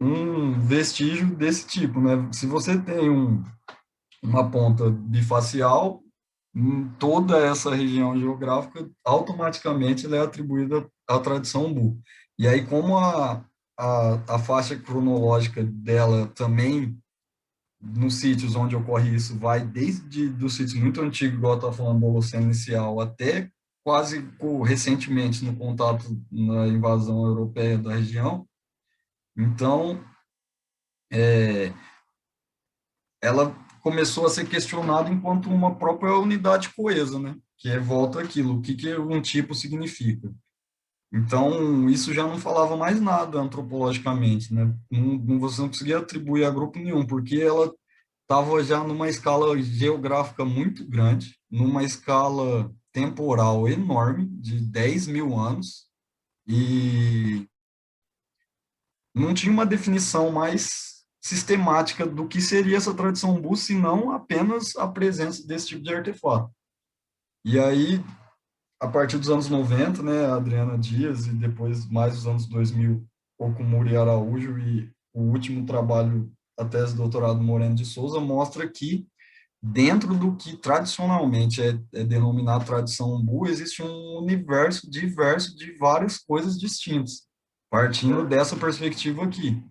um vestígio desse tipo, né? Se você tem uma ponta bifacial, em toda essa região geográfica, automaticamente ela é atribuída à tradição Umbu. E aí, como a faixa cronológica dela também, nos sítios onde ocorre isso, vai desde dos sítios muito antigos, igual eu estava falando do Holoceno inicial, até quase recentemente no contato na invasão europeia da região. Então, ela começou a ser questionada enquanto uma própria unidade coesa, né? Que volta aquilo, o que que um tipo significa. Então, isso já não falava mais nada antropologicamente, né? Você não conseguia atribuir a grupo nenhum, porque ela estava já numa escala geográfica muito grande, numa escala temporal enorme, de 10 mil anos, e não tinha uma definição mais sistemática do que seria essa tradição umbu, senão apenas a presença desse tipo de artefato. E aí, a partir dos anos 90, né, a Adriana Dias, e depois mais os anos 2000, Okumura e Araújo, e o último trabalho, a tese de doutorado Moreno de Souza, mostra que dentro do que tradicionalmente é denominado tradição umbu, existe um universo diverso de várias coisas distintas, partindo dessa perspectiva aqui.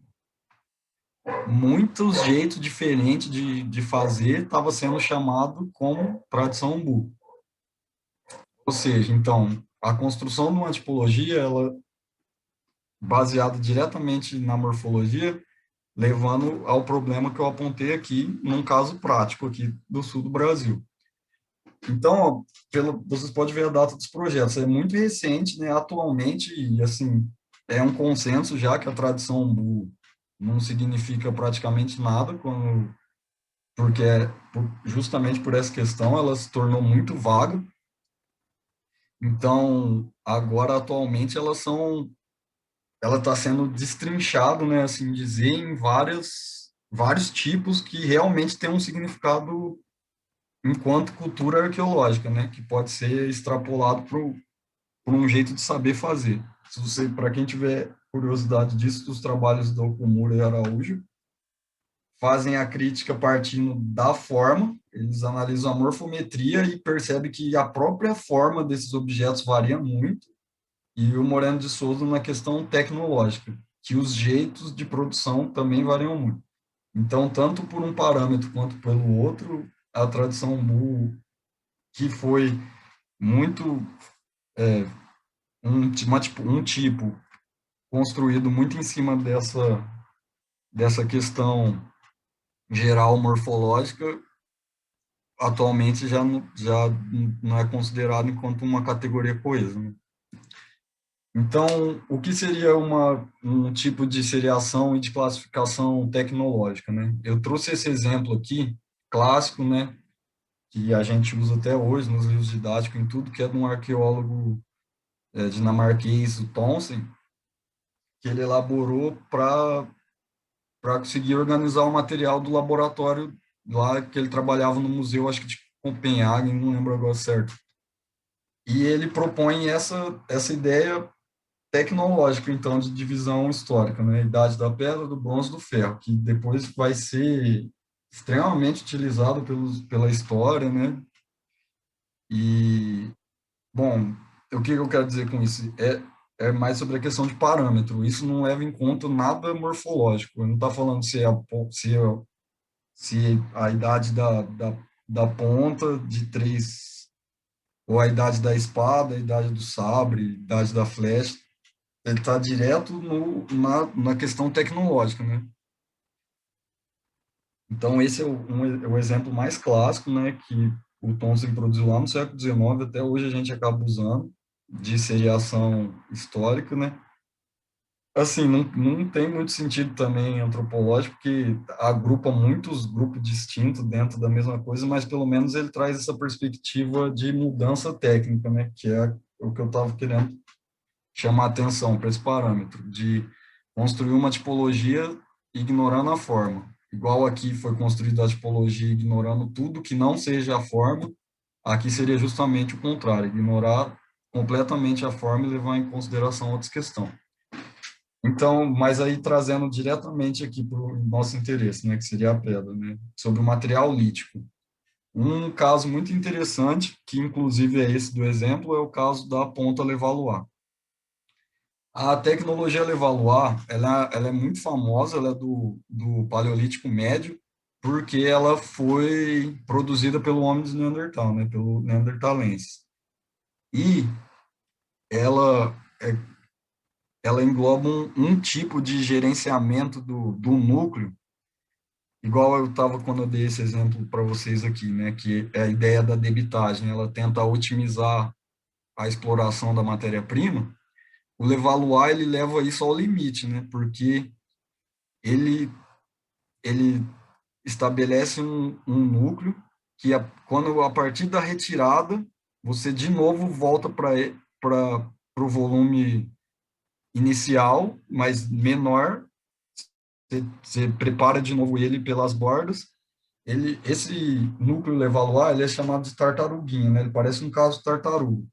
Muitos jeitos diferentes de fazer estava sendo chamado como tradição umbu. Ou seja, então, a construção de uma tipologia, ela baseada diretamente na morfologia, levando ao problema que eu apontei aqui, num caso prático aqui do sul do Brasil. Então, vocês podem ver a data dos projetos, é muito recente, né? Atualmente, e assim, é um consenso já que a tradição umbu não significa praticamente nada, porque justamente por essa questão ela se tornou muito vaga. Então, agora, atualmente, ela está sendo destrinchado, né, assim dizer, em vários tipos que realmente têm um significado enquanto cultura arqueológica, né, que pode ser extrapolado por um jeito de saber fazer. Se você, para quem tiver curiosidade disso, dos trabalhos do Okumura e Araújo, fazem a crítica partindo da forma, eles analisam a morfometria e percebem que a própria forma desses objetos varia muito, e o Moreno de Souza na questão tecnológica, que os jeitos de produção também variam muito. Então, tanto por um parâmetro quanto pelo outro, a tradição umbu, que foi muito um tipo construído muito em cima dessa questão geral morfológica, atualmente já não é considerado enquanto uma categoria coesa, né? Então, o que seria um tipo de seriação e de classificação tecnológica, né? Eu trouxe esse exemplo aqui, clássico, né, que a gente usa até hoje nos livros didáticos, em tudo, que é de um arqueólogo dinamarquês, o Thomsen, que ele elaborou para conseguir organizar o material do laboratório lá que ele trabalhava no museu, acho que de Copenhague, não lembro agora certo. E ele propõe essa ideia tecnológica, então, de divisão histórica, né? Idade da Pedra, do Bronze, do Ferro, que depois vai ser extremamente utilizado pela história, né? E, bom, o que eu quero dizer com isso? É mais sobre a questão de parâmetro. Isso não leva em conta nada morfológico. Não está falando se a idade da ponta de três, ou a idade da espada, a idade do sabre, a idade da flecha. Ele está direto na questão tecnológica, né? Então, esse é o exemplo mais clássico, né, que o Thomson produziu lá no século XIX, até hoje a gente acaba usando, de seriação histórica, né? Assim, não tem muito sentido também antropológico, porque agrupa muitos grupos distintos dentro da mesma coisa, mas pelo menos ele traz essa perspectiva de mudança técnica, né, que é o que eu estava querendo chamar atenção para esse parâmetro, de construir uma tipologia ignorando a forma. Igual aqui foi construída a tipologia ignorando tudo que não seja a forma, aqui seria justamente o contrário, ignorar completamente a forma e levar em consideração outras questões. Então, mas aí trazendo diretamente aqui para o nosso interesse, né, que seria a pedra, né, sobre o material lítico. Um caso muito interessante, que inclusive é esse do exemplo, é o caso da ponta Levallois. A tecnologia Levallois, ela é muito famosa, ela é do Paleolítico Médio, porque ela foi produzida pelo homem de Neandertal, né, pelo neandertalense. e ela, ela engloba um tipo de gerenciamento do núcleo, igual eu estava quando eu dei esse exemplo para vocês aqui, né, que é a ideia da debitagem, ela tenta otimizar a exploração da matéria-prima. O Levallois, ele leva isso ao limite, né, porque ele, ele estabelece um núcleo que, quando a partir da retirada, você de novo volta para o volume inicial, mas menor, você prepara de novo ele pelas bordas. Esse núcleo Levallois, ele é chamado de tartaruguinha, né? Ele parece um caso de tartaruga.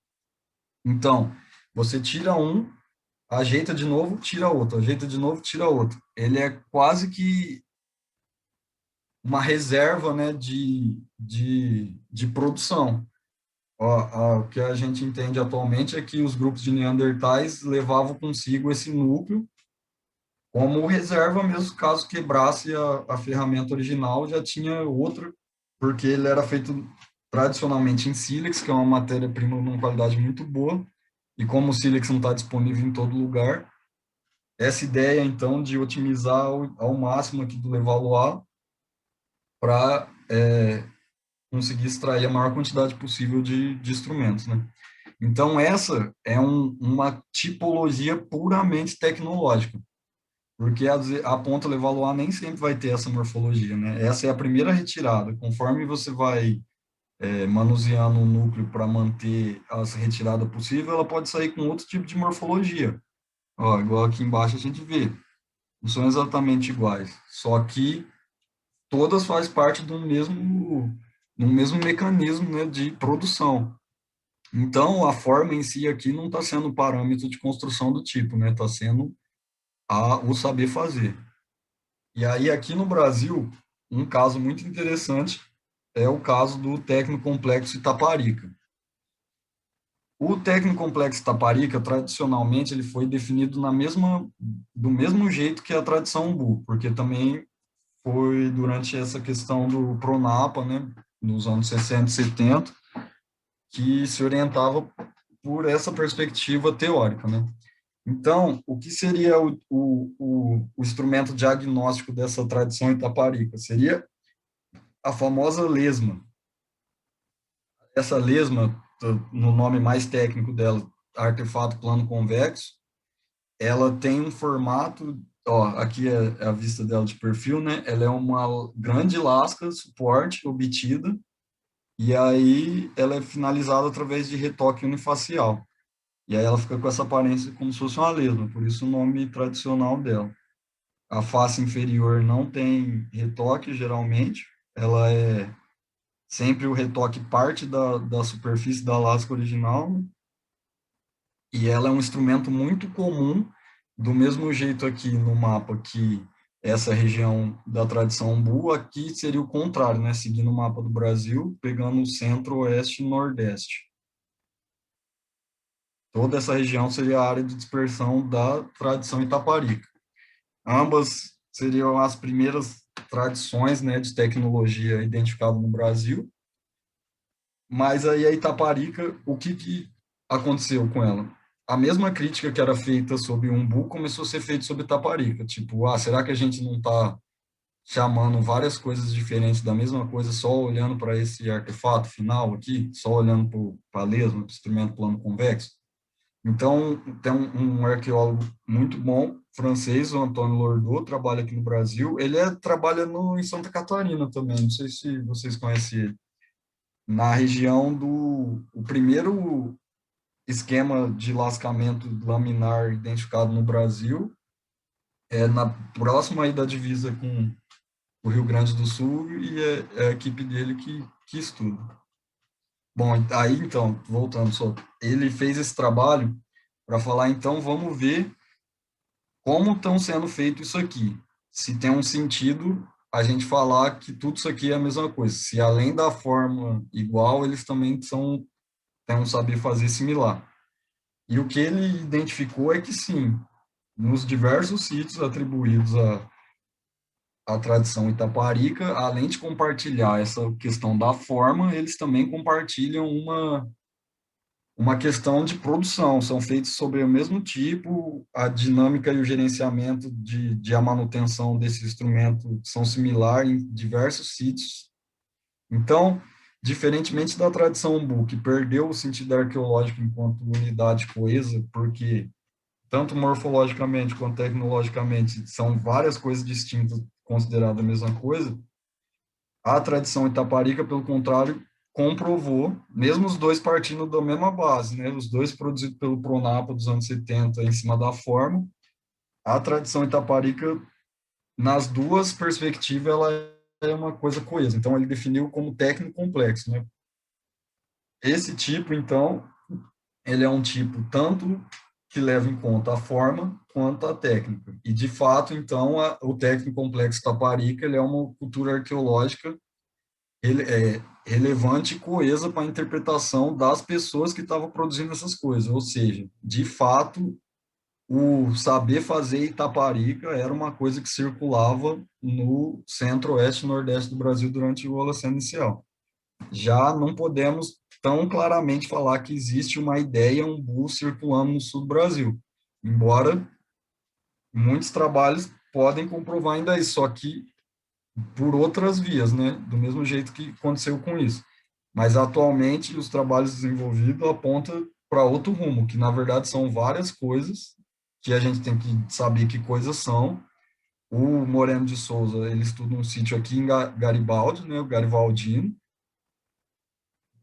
Então, você tira um, ajeita de novo, tira outro, ajeita de novo, tira outro. Ele é quase que uma reserva, né, de produção. O que a gente entende atualmente é que os grupos de Neandertais levavam consigo esse núcleo como reserva mesmo, caso quebrasse a ferramenta original, já tinha outra, porque ele era feito tradicionalmente em sílex, que é uma matéria-prima de uma qualidade muito boa, e como o sílex não está disponível em todo lugar, essa ideia, então, de otimizar ao máximo aqui do Levallois para conseguir extrair a maior quantidade possível de instrumentos, né? Então, essa é uma tipologia puramente tecnológica, porque a ponta Levallois nem sempre vai ter essa morfologia, né? Essa é a primeira retirada. Conforme você vai manuseando o núcleo para manter essa retirada possível, ela pode sair com outro tipo de morfologia. Ó, igual aqui embaixo a gente vê. Não são exatamente iguais, só que todas fazem parte do mesmo mecanismo, né, de produção. Então, a forma em si aqui não está sendo parâmetro de construção do tipo, né? Está sendo o saber fazer. E aí, aqui no Brasil, um caso muito interessante é o caso do Tecnocomplexo Itaparica. O Tecnocomplexo Itaparica, tradicionalmente, ele foi definido do mesmo jeito que a tradição Umbu, porque também foi durante essa questão do Pronapa, né, nos anos 60 e 70, que se orientava por essa perspectiva teórica, né? Então, o que seria o instrumento diagnóstico dessa tradição itaparica? Seria a famosa lesma. Essa lesma, no nome mais técnico dela, artefato plano convexo, ela tem um formato, ó, aqui é a vista dela de perfil, né? Ela é uma grande lasca, suporte, obtida, e aí ela é finalizada através de retoque unifacial. E aí ela fica com essa aparência como se fosse uma lesma, por isso o nome tradicional dela. A face inferior não tem retoque, geralmente. Ela é sempre o retoque parte da superfície da lasca original. E ela é um instrumento muito comum, do mesmo jeito aqui no mapa que essa região da tradição Umbu, aqui seria o contrário, né? Seguindo o mapa do Brasil, pegando o centro, oeste e nordeste. Toda essa região seria a área de dispersão da tradição Itaparica. Ambas seriam as primeiras tradições, né, de tecnologia identificada no Brasil. Mas aí a Itaparica, o que aconteceu com ela? A mesma crítica que era feita sobre o Umbu começou a ser feita sobre Itaparica. Tipo, será que a gente não está chamando várias coisas diferentes da mesma coisa, só olhando para esse artefato final aqui, só olhando para a lesma, para o instrumento plano convexo? Então, tem um arqueólogo muito bom, francês, o Antônio Lordeau, trabalha aqui no Brasil. Ele trabalha em Santa Catarina também, não sei se vocês conhecem ele. Na região o primeiro esquema de lascamento laminar identificado no Brasil é na próxima aí da divisa com o Rio Grande do Sul, e é a equipe dele que estuda. Bom, aí então, voltando só, ele fez esse trabalho para falar, então, vamos ver como estão sendo feito isso aqui. Se tem um sentido a gente falar que tudo isso aqui é a mesma coisa. Se além da forma igual, eles também têm um saber fazer similar. E o que ele identificou é que sim, nos diversos sítios atribuídos à tradição itaparica, além de compartilhar essa questão da forma, eles também compartilham uma questão de produção, são feitos sobre o mesmo tipo, a dinâmica e o gerenciamento de a manutenção desse instrumento são similares em diversos sítios. Então, diferentemente da tradição Umbu, que perdeu o sentido arqueológico enquanto unidade coesa, porque tanto morfologicamente quanto tecnologicamente são várias coisas distintas consideradas a mesma coisa, a tradição Itaparica, pelo contrário, comprovou, mesmo os dois partindo da mesma base, né, os dois produzidos pelo Pronapa dos anos 70 em cima da forma, a tradição Itaparica, nas duas perspectivas, ela é uma coisa coesa. Então, ele definiu como técnico complexo, né? Esse tipo, então, ele é um tipo tanto que leva em conta a forma quanto a técnica. E, de fato, então, o técnico complexo Taparica, ele é uma cultura arqueológica relevante e coesa para a interpretação das pessoas que estavam produzindo essas coisas. Ou seja, de fato, o saber fazer Itaparica era uma coisa que circulava no centro-oeste e nordeste do Brasil durante o Holoceno inicial. Já não podemos tão claramente falar que existe uma ideia umbu circulando no sul do Brasil, embora muitos trabalhos podem comprovar ainda isso, só que por outras vias, né? Do mesmo jeito que aconteceu com isso. Mas atualmente os trabalhos desenvolvidos apontam para outro rumo, que na verdade são várias coisas que a gente tem que saber que coisas são. O Moreno de Souza, ele estuda um sítio aqui em Garibaldi, né, o Garibaldino,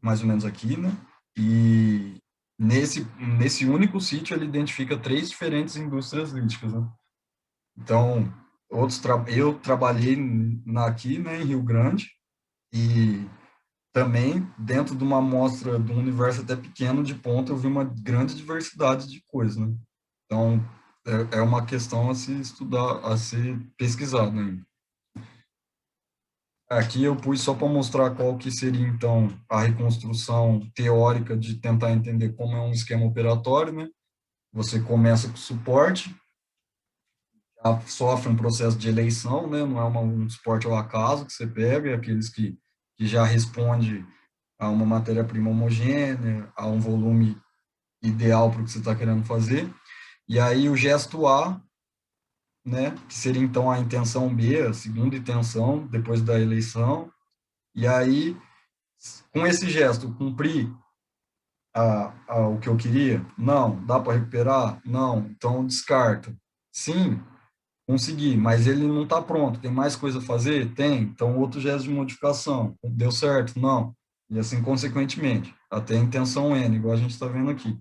mais ou menos aqui, né? E nesse único sítio ele identifica três diferentes indústrias líticas, né? Então, eu trabalhei aqui, né, em Rio Grande, e também dentro de uma amostra de um universo até pequeno de ponta, eu vi uma grande diversidade de coisas, né? Então, é uma questão a se estudar, a ser pesquisada, né? Aqui eu pus só para mostrar qual que seria, então, a reconstrução teórica de tentar entender como é um esquema operatório, né? Você começa com suporte, sofre um processo de eleição, né? Não é um suporte ao acaso que você pega, é aqueles que já responde a uma matéria-prima homogênea, a um volume ideal para o que você está querendo fazer. E aí o gesto A, né? Que seria, então, a intenção B, a segunda intenção, depois da eleição. E aí, com esse gesto, cumprir o que eu queria? Não. Dá para recuperar? Não. Então, descarta. Sim, consegui, mas ele não está pronto. Tem mais coisa a fazer? Tem. Então, outro gesto de modificação. Deu certo? Não. E assim, consequentemente, até a intenção N, igual a gente está vendo aqui.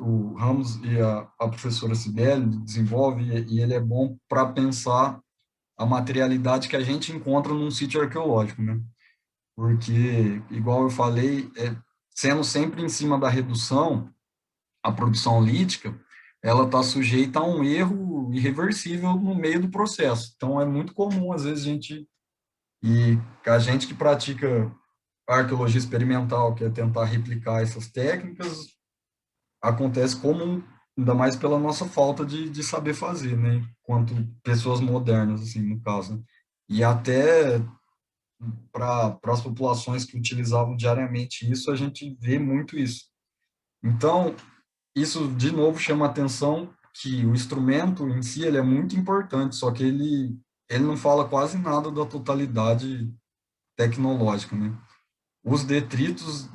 O Ramos e a professora Cibele desenvolve, e ele é bom para pensar a materialidade que a gente encontra num sítio arqueológico, né? Porque, igual eu falei, sendo sempre em cima da redução, a produção lítica, ela está sujeita a um erro irreversível no meio do processo. Então, é muito comum, às vezes, a gente que pratica arqueologia experimental, que é tentar replicar essas técnicas, acontece comum, ainda mais pela nossa falta de saber fazer, né? Enquanto pessoas modernas, assim, no caso, né? E até para as populações que utilizavam diariamente isso, a gente vê muito isso. Então, isso, de novo, chama a atenção que o instrumento em si ele é muito importante, só que ele não fala quase nada da totalidade tecnológica, né? Os detritos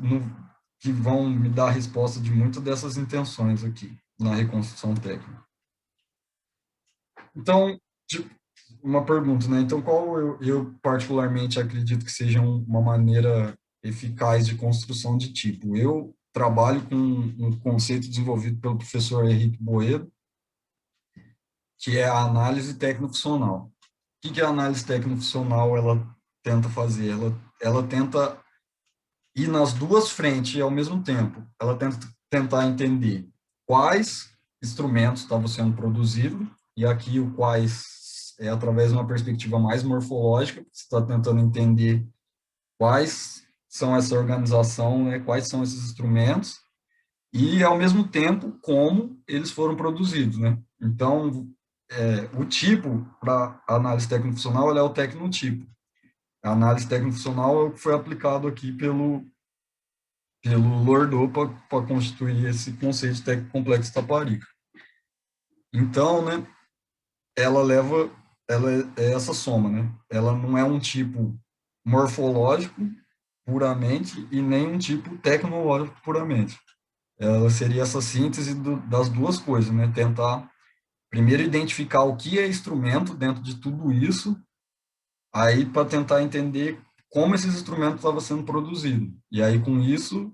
que vão me dar a resposta de muitas dessas intenções aqui na reconstrução técnica. Então, tipo, uma pergunta, né? Então, qual eu particularmente acredito que seja uma maneira eficaz de construção de tipo? Eu trabalho com um conceito desenvolvido pelo professor Henrique Boedo, que é a análise tecnofuncional. O que a análise tecnofuncional ela tenta fazer? Ela tenta ir nas duas frentes ao mesmo tempo. Ela tenta tentar entender quais instrumentos estavam sendo produzidos, e aqui o quais é através de uma perspectiva mais morfológica, você está tentando entender quais são essa organização, né, quais são esses instrumentos, e, ao mesmo tempo, como eles foram produzidos, né? Então, o tipo para a análise técnico-funcional é o tecnotipo. A análise técnico-funcional é o que foi aplicado aqui pelo Lordô para constituir esse conceito de técnico complexo Taparica. Então, né, ela é essa soma, né? Ela não é um tipo morfológico puramente e nem um tipo tecnológico puramente. Ela seria essa síntese das duas coisas, né? Tentar primeiro identificar o que é instrumento dentro de tudo isso, aí para tentar entender como esses instrumentos estavam sendo produzidos. E aí, com isso,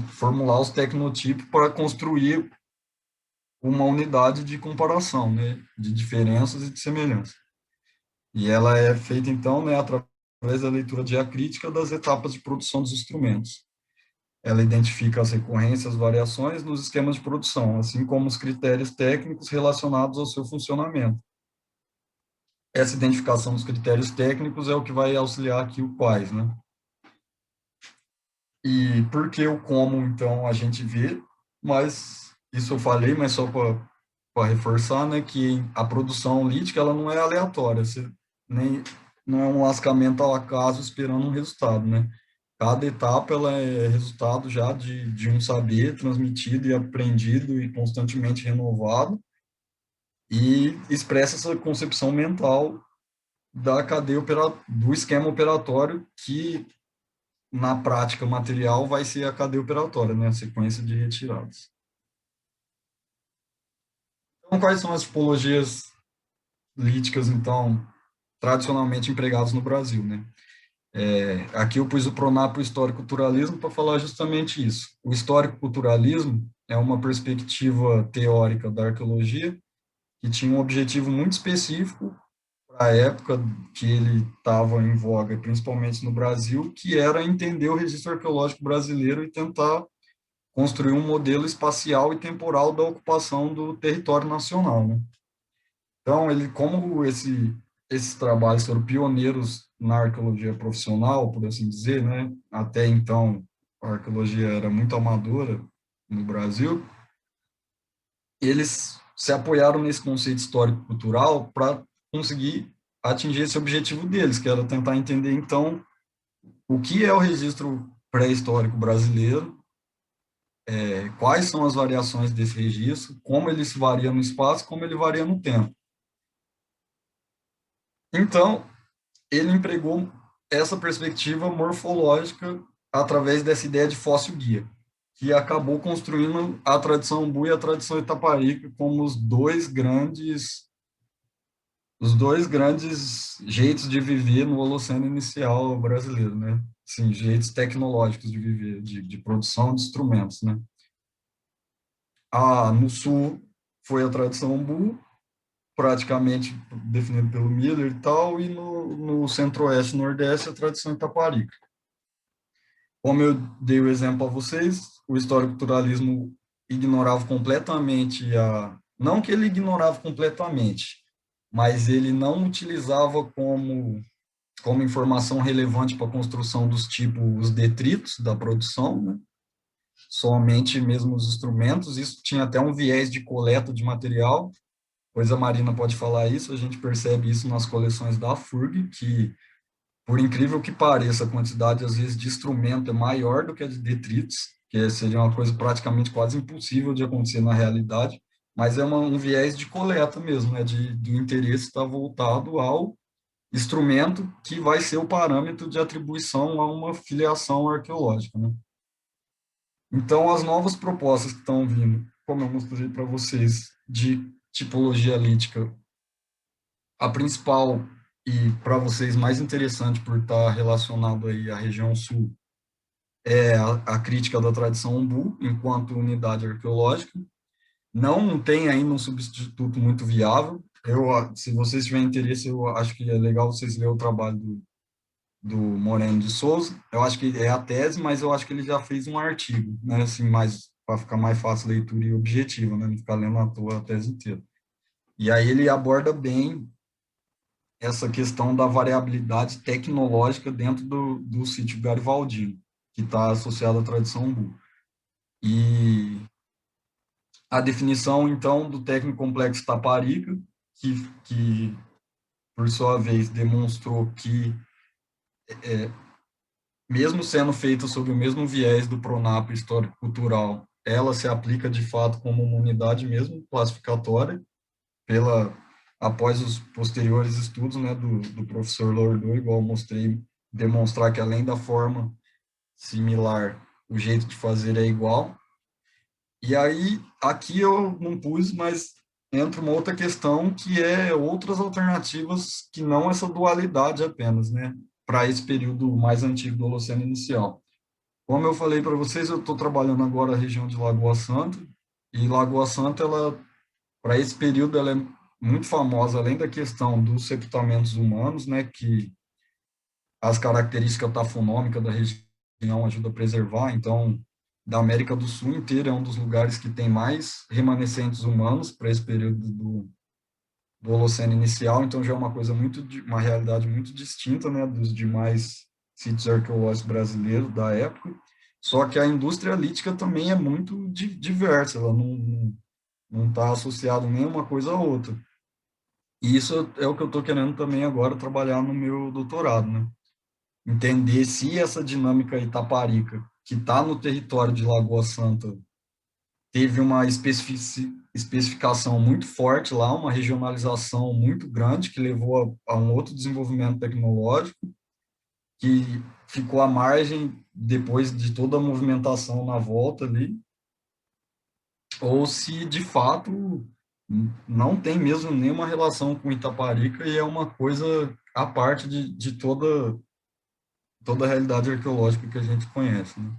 formular os tecnotipos para construir uma unidade de comparação, né? De diferenças e de semelhanças. E ela é feita, então, né, através da leitura diacrítica das etapas de produção dos instrumentos. Ela identifica as recorrências, as variações nos esquemas de produção, assim como os critérios técnicos relacionados ao seu funcionamento. Essa identificação dos critérios técnicos é o que vai auxiliar aqui o quais, né? E por que o como, então, a gente vê, mas isso eu falei, mas só para reforçar, né, que a produção lítica, ela não é aleatória, você nem, não é um lascamento ao acaso esperando um resultado, né? Cada etapa, ela é resultado já de um saber transmitido e aprendido e constantemente renovado, e expressa essa concepção mental da cadeia do esquema operatório que na prática material vai ser a cadeia operatória, né, a sequência de retiradas. Então, quais são as tipologias líticas, então, tradicionalmente empregadas no Brasil, né? Aqui eu pus o Pronap, o histórico-culturalismo, para falar justamente isso. O histórico-culturalismo é uma perspectiva teórica da arqueologia que tinha um objetivo muito específico para a época que ele estava em voga, principalmente no Brasil, que era entender o registro arqueológico brasileiro e tentar construir um modelo espacial e temporal da ocupação do território nacional, né? Então, ele, como esses trabalhos foram pioneiros na arqueologia profissional, por assim dizer, né? Até então, a arqueologia era muito amadora no Brasil, eles se apoiaram nesse conceito histórico-cultural para conseguir atingir esse objetivo deles, que era tentar entender, então, o que é o registro pré-histórico brasileiro, quais são as variações desse registro, como ele se varia no espaço, como ele varia no tempo. Então, ele empregou essa perspectiva morfológica através dessa ideia de fóssil guia, que acabou construindo a tradição Umbu e a tradição Itaparica como os dois grandes jeitos de viver no Holoceno inicial brasileiro, né? Sim, jeitos tecnológicos de viver, de produção de instrumentos, né? No sul foi a tradição Umbu, praticamente definido pelo Miller e tal, e no centro-oeste e nordeste a tradição Itaparica. Como eu dei o exemplo a vocês, o histórico-culturalismo ignorava completamente não que ele ignorava completamente, mas ele não utilizava como informação relevante para a construção dos tipos os detritos da produção, né? Somente mesmo os instrumentos. Isso tinha até um viés de coleta de material, pois a Marina pode falar isso, a gente percebe isso nas coleções da FURG, que, por incrível que pareça, a quantidade, às vezes, de instrumento é maior do que a de detritos, que seria uma coisa praticamente quase impossível de acontecer na realidade, mas é um viés de coleta mesmo, né, do interesse estar voltado ao instrumento que vai ser o parâmetro de atribuição a uma filiação arqueológica, né? Então, as novas propostas que estão vindo, como eu mostrei para vocês, de tipologia lítica, a principal e para vocês mais interessante por estar relacionado aí à região sul é a crítica da tradição Umbu enquanto unidade arqueológica. Não tem ainda um substituto muito viável. Se vocês tiverem interesse, eu acho que é legal vocês lerem o trabalho do Moreno de Souza. Eu acho que é a tese, mas eu acho que ele já fez um artigo, né, assim, mais para ficar mais fácil a leitura e objetiva, né, não ficar lendo à toa a tese inteira. E aí ele aborda bem essa questão da variabilidade tecnológica dentro do sítio Garibaldino, que está associado à tradição Umbu. E a definição, então, do técnico complexo Taparica, que por sua vez, demonstrou que mesmo sendo feita sob o mesmo viés do PRONAF histórico-cultural, ela se aplica de fato como uma unidade mesmo classificatória, após os posteriores estudos, né, do professor Lordo, igual eu mostrei, demonstrar que além da forma similar, o jeito de fazer é igual. E aí, aqui eu não pus, mas entra uma outra questão, que é outras alternativas que não essa dualidade apenas, né, para esse período mais antigo do Holoceno inicial. Como eu falei para vocês, eu estou trabalhando agora na região de Lagoa Santa, e Lagoa Santa, ela, para esse período, ela é muito famosa, além da questão dos sepultamentos humanos, né, que as características tafonômicas da região ajudam a preservar. Então, da América do Sul inteira é um dos lugares que tem mais remanescentes humanos para esse período do Holoceno inicial, então já é uma coisa uma realidade muito distinta, né, dos demais sítios arqueológicos brasileiros da época. Só que a indústria lítica também é muito diversa, ela não está associada nem uma coisa a outra. E isso é o que eu estou querendo também agora trabalhar no meu doutorado, né? Entender se essa dinâmica itaparica, que está no território de Lagoa Santa, teve uma especificação muito forte lá, uma regionalização muito grande, que levou a um outro desenvolvimento tecnológico, que ficou à margem depois de toda a movimentação na volta ali, ou se de fato não tem mesmo nenhuma relação com Itaparica e é uma coisa à parte de toda a realidade arqueológica que a gente conhece, né?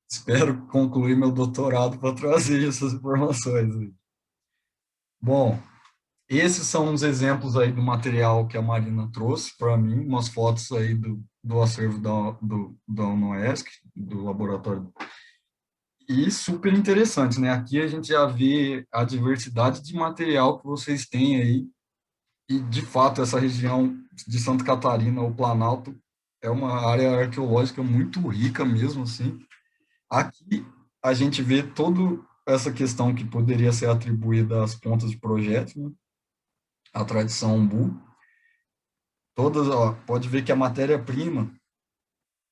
Espero concluir meu doutorado para trazer essas informações aí. Bom, esses são uns exemplos aí do material que a Marina trouxe para mim, umas fotos aí do acervo da UNOESC, do laboratório. E super interessantes, né? Aqui a gente já vê a diversidade de material que vocês têm aí. E, de fato, essa região de Santa Catarina, o Planalto, é uma área arqueológica muito rica mesmo, assim. Aqui a gente vê toda essa questão que poderia ser atribuída às pontas de projeto, né? A tradição umbu. Todas, ó, pode ver que a matéria-prima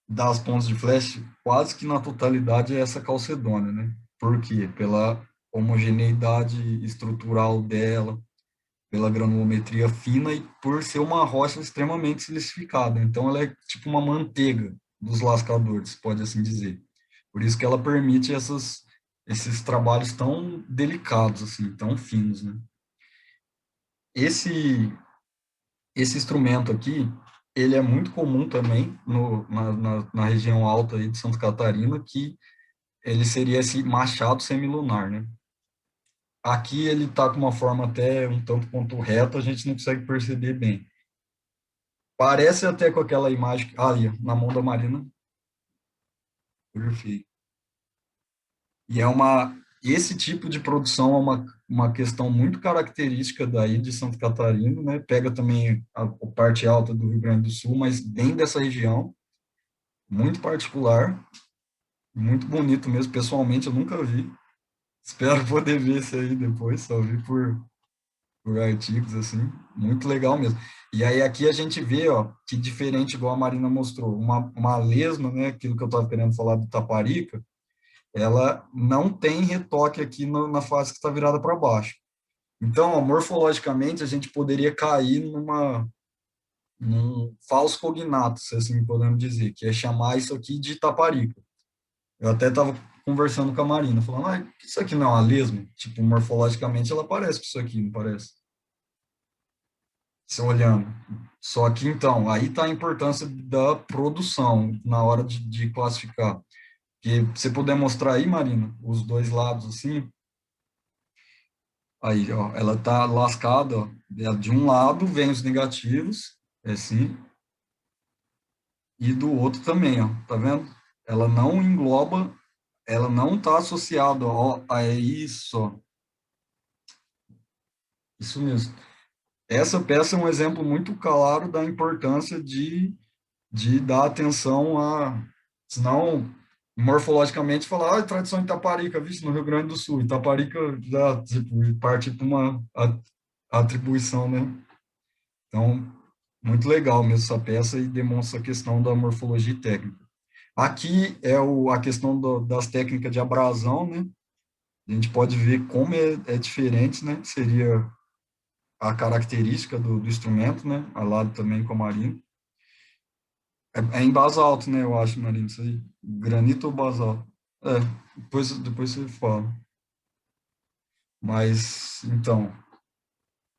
das pontas de flecha, quase que na totalidade, é essa calcedônia, né? Por quê? Pela homogeneidade estrutural dela, pela granulometria fina e por ser uma rocha extremamente silicificada. Então, ela é tipo uma manteiga dos lascadores, pode assim dizer. Por isso que ela permite esses trabalhos tão delicados, assim, tão finos, né? Esse instrumento aqui, ele é muito comum também na região alta aí de Santa Catarina, que ele seria esse machado semilunar, né? Aqui ele está com uma forma até um tanto quanto reta, a gente não consegue perceber bem. Parece até com aquela imagem ali, na mão da Marina. Perfeito. E esse tipo de produção é uma questão muito característica daí de Santa Catarina, né? Pega também a parte alta do Rio Grande do Sul, mas bem dessa região, muito particular, muito bonito mesmo. Pessoalmente, eu nunca vi. Espero poder ver isso aí depois, só vi por artigos, assim, muito legal mesmo. E aí aqui a gente vê, ó, que diferente, igual a Marina mostrou, uma lesma, né, aquilo que eu estava querendo falar do Taparica, ela não tem retoque aqui na face que está virada para baixo. Então, ó, morfologicamente, a gente poderia cair num falso cognato, se assim podemos dizer, que é chamar isso aqui de Taparica. Eu até estava conversando com a Marina, falando, isso aqui não é uma lesma? Tipo, morfologicamente ela parece com isso aqui, não parece? Você olhando. Só que, então, aí está a importância da produção na hora de classificar. Que você puder mostrar aí, Marina, os dois lados assim, aí, ó, ela está lascada, ó, de um lado vem os negativos, é assim, e do outro também, ó, tá vendo? Ela não engloba, ela não está associada, ó, a isso, ó, isso mesmo. Essa peça é um exemplo muito claro da importância de dar atenção a, senão, morfologicamente, falar, tradição Itaparica, visto no Rio Grande do Sul, Itaparica já, tipo, parte para uma atribuição, né? Então, muito legal mesmo essa peça e demonstra a questão da morfologia técnica. Aqui é a questão das técnicas de abrasão, né? A gente pode ver como é diferente, né? Seria a característica do instrumento, né? Ao lado também com a marina. É em basalto, né? Eu acho, Marina, isso aí. Granito ou basalto? É, depois você fala. Mas, então,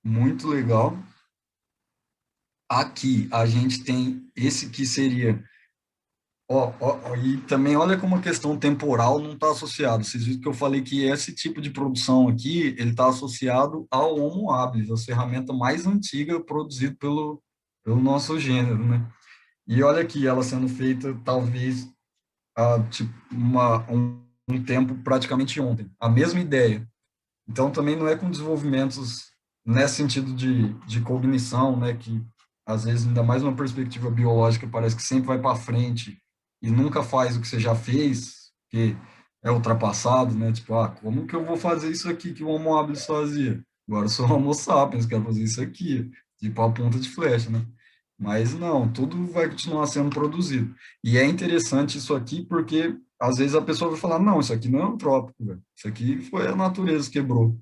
muito legal. Aqui a gente tem esse que seria. E também olha como a questão temporal não está associada. Vocês viram que eu falei que esse tipo de produção aqui, ele está associado ao Homo habilis, a ferramenta mais antiga produzida pelo nosso gênero, né? E olha aqui, ela sendo feita talvez há tipo, um tempo praticamente ontem. A mesma ideia. Então, também não é com desenvolvimentos nesse sentido de cognição, né, que às vezes, ainda mais uma perspectiva biológica, parece que sempre vai para frente e nunca faz o que você já fez, que é ultrapassado, né? Tipo, como que eu vou fazer isso aqui que o Homo habilis fazia? Agora eu sou Homo sapiens, quero fazer isso aqui, tipo a ponta de flecha, né? Mas não, tudo vai continuar sendo produzido. E é interessante isso aqui porque às vezes a pessoa vai falar, não, isso aqui não é antrópico, velho. Isso aqui foi a natureza que quebrou.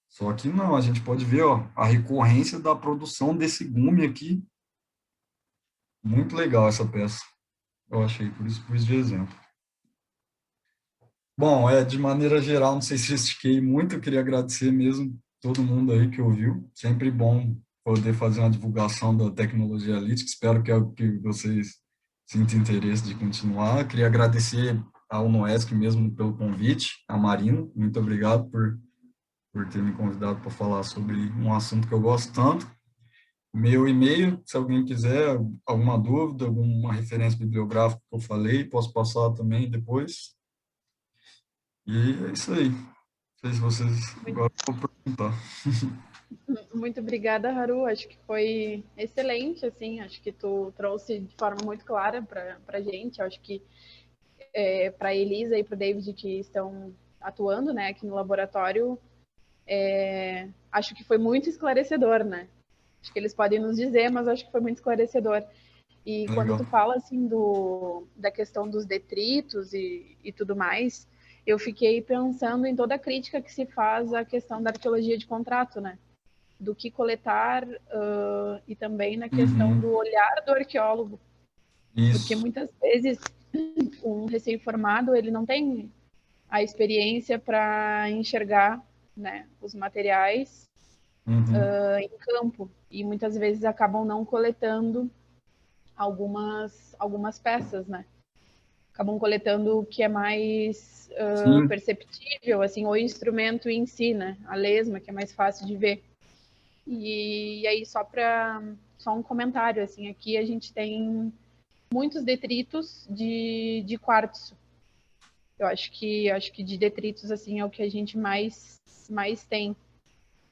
Só que não, a gente pode ver, ó, a recorrência da produção desse gume aqui. Muito legal essa peça. Eu achei, por isso pus de exemplo. Bom, de maneira geral, não sei se eu estiquei muito, eu queria agradecer mesmo todo mundo aí que ouviu. Sempre bom poder fazer uma divulgação da tecnologia lítica. Espero que vocês sintam interesse de continuar. Queria agradecer ao Noesc mesmo pelo convite, a Marina. Muito obrigado por ter me convidado para falar sobre um assunto que eu gosto tanto. Meu e-mail, se alguém quiser alguma dúvida, alguma referência bibliográfica que eu falei, posso passar também depois. E é isso aí. Não sei se vocês agora vão perguntar. Muito obrigada, Haru. Acho que foi excelente, assim. Acho que tu trouxe de forma muito clara para a gente. Acho que para a Elisa e para o David, que estão atuando, né, aqui no laboratório, acho que foi muito esclarecedor, né? Acho que eles podem nos dizer, mas acho que foi muito esclarecedor. E quando Legal. tu fala assim da questão dos detritos e tudo mais, eu fiquei pensando em toda a crítica que se faz à questão da arqueologia de contrato, né? Do que coletar e também na questão Uhum. do olhar do arqueólogo, porque Isso. muitas vezes um recém-formado ele não tem a experiência para enxergar, né, os materiais Uhum. em campo e muitas vezes acabam não coletando algumas peças, né? Acabam coletando o que é mais Sim. perceptível, assim, o instrumento em si, né? A lesma, que é mais fácil de ver. E aí, só um comentário, assim, aqui a gente tem muitos detritos de quartzo. Eu acho que de detritos, assim, é o que a gente mais tem,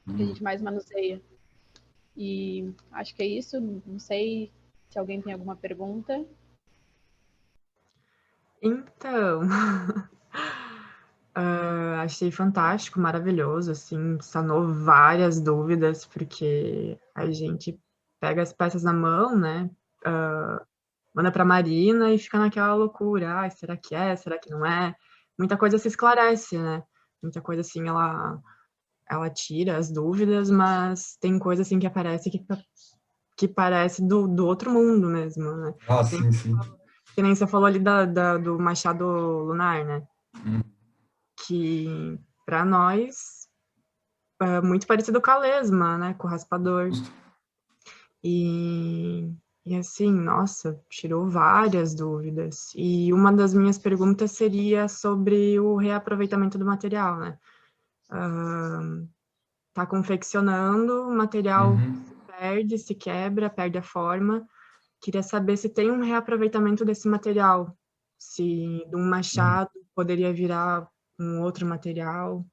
que a Uhum. gente mais manuseia. E acho que é isso. Não sei se alguém tem alguma pergunta. Então, achei fantástico, maravilhoso, assim, sanou várias dúvidas, porque a gente pega as peças na mão, né, manda para a Marina e fica naquela loucura, será que é, será que não é? Muita coisa se esclarece, né? Muita coisa, assim, ela tira as dúvidas, mas tem coisa, assim, que aparece que parece do outro mundo mesmo, né? Sim, sim. Que nem você falou ali do Machado Lunar, né? Uhum. Que para nós é muito parecido com a lesma, né? Com o raspador. E, e assim, nossa, tirou várias dúvidas. E uma das minhas perguntas seria sobre o reaproveitamento do material, né? Tá confeccionando, o material Uhum. se perde, se quebra, perde a forma. Queria saber se tem um reaproveitamento desse material, se de um Uhum. machado poderia virar um outro material.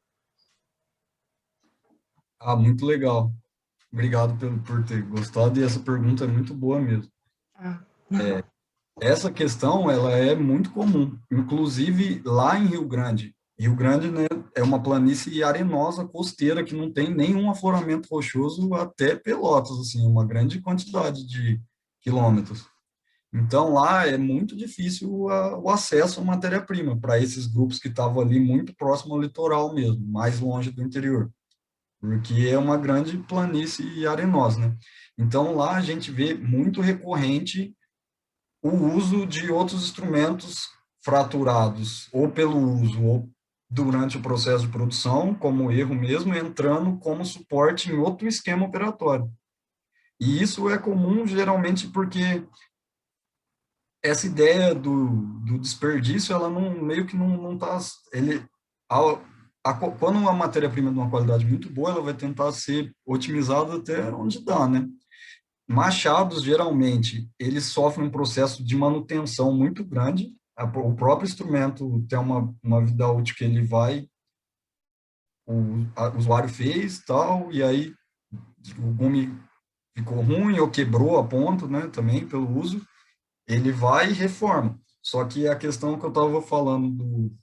Muito legal. Obrigado por ter gostado, e essa pergunta é muito boa mesmo. Ah, Essa questão, ela é muito comum, inclusive lá em Rio Grande. Rio Grande, né, é uma planície arenosa, costeira, que não tem nenhum afloramento rochoso até Pelotas, assim, uma grande quantidade de quilômetros. Então, lá é muito difícil o acesso à matéria-prima para esses grupos que estavam ali muito próximo ao litoral mesmo, mais longe do interior, porque é uma grande planície arenosa, né? Então, lá a gente vê muito recorrente o uso de outros instrumentos fraturados, ou pelo uso, ou durante o processo de produção, como erro mesmo, entrando como suporte em outro esquema operatório. E isso é comum geralmente porque essa ideia do desperdício, ela não, meio que não está, ele, quando uma matéria-prima é de uma qualidade muito boa, ela vai tentar ser otimizada até onde dá, né? Machados, geralmente, eles sofrem um processo de manutenção muito grande. O próprio instrumento tem uma vida útil que ele vai, o usuário fez, tal, e aí o gume ficou ruim ou quebrou a ponto, né, também pelo uso, ele vai e reforma. Só que a questão que eu estava falando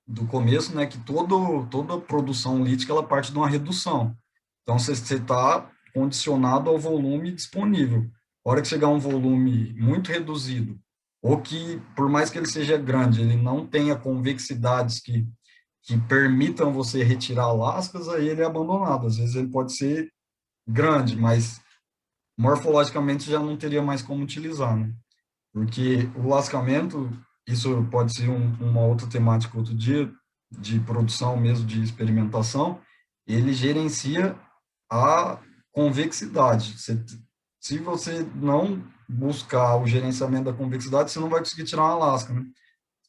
do começo, né, que toda produção lítica, ela parte de uma redução. Então, você está condicionado ao volume disponível. A hora que chegar um volume muito reduzido, ou que, por mais que ele seja grande, ele não tenha convexidades que permitam você retirar lascas, aí ele é abandonado. Às vezes ele pode ser grande, mas morfologicamente já não teria mais como utilizar, né? Porque o lascamento, isso pode ser uma outra temática outro dia, de produção mesmo, de experimentação, ele gerencia a convexidade. Se você não buscar o gerenciamento da convexidade, você não vai conseguir tirar uma lasca, né?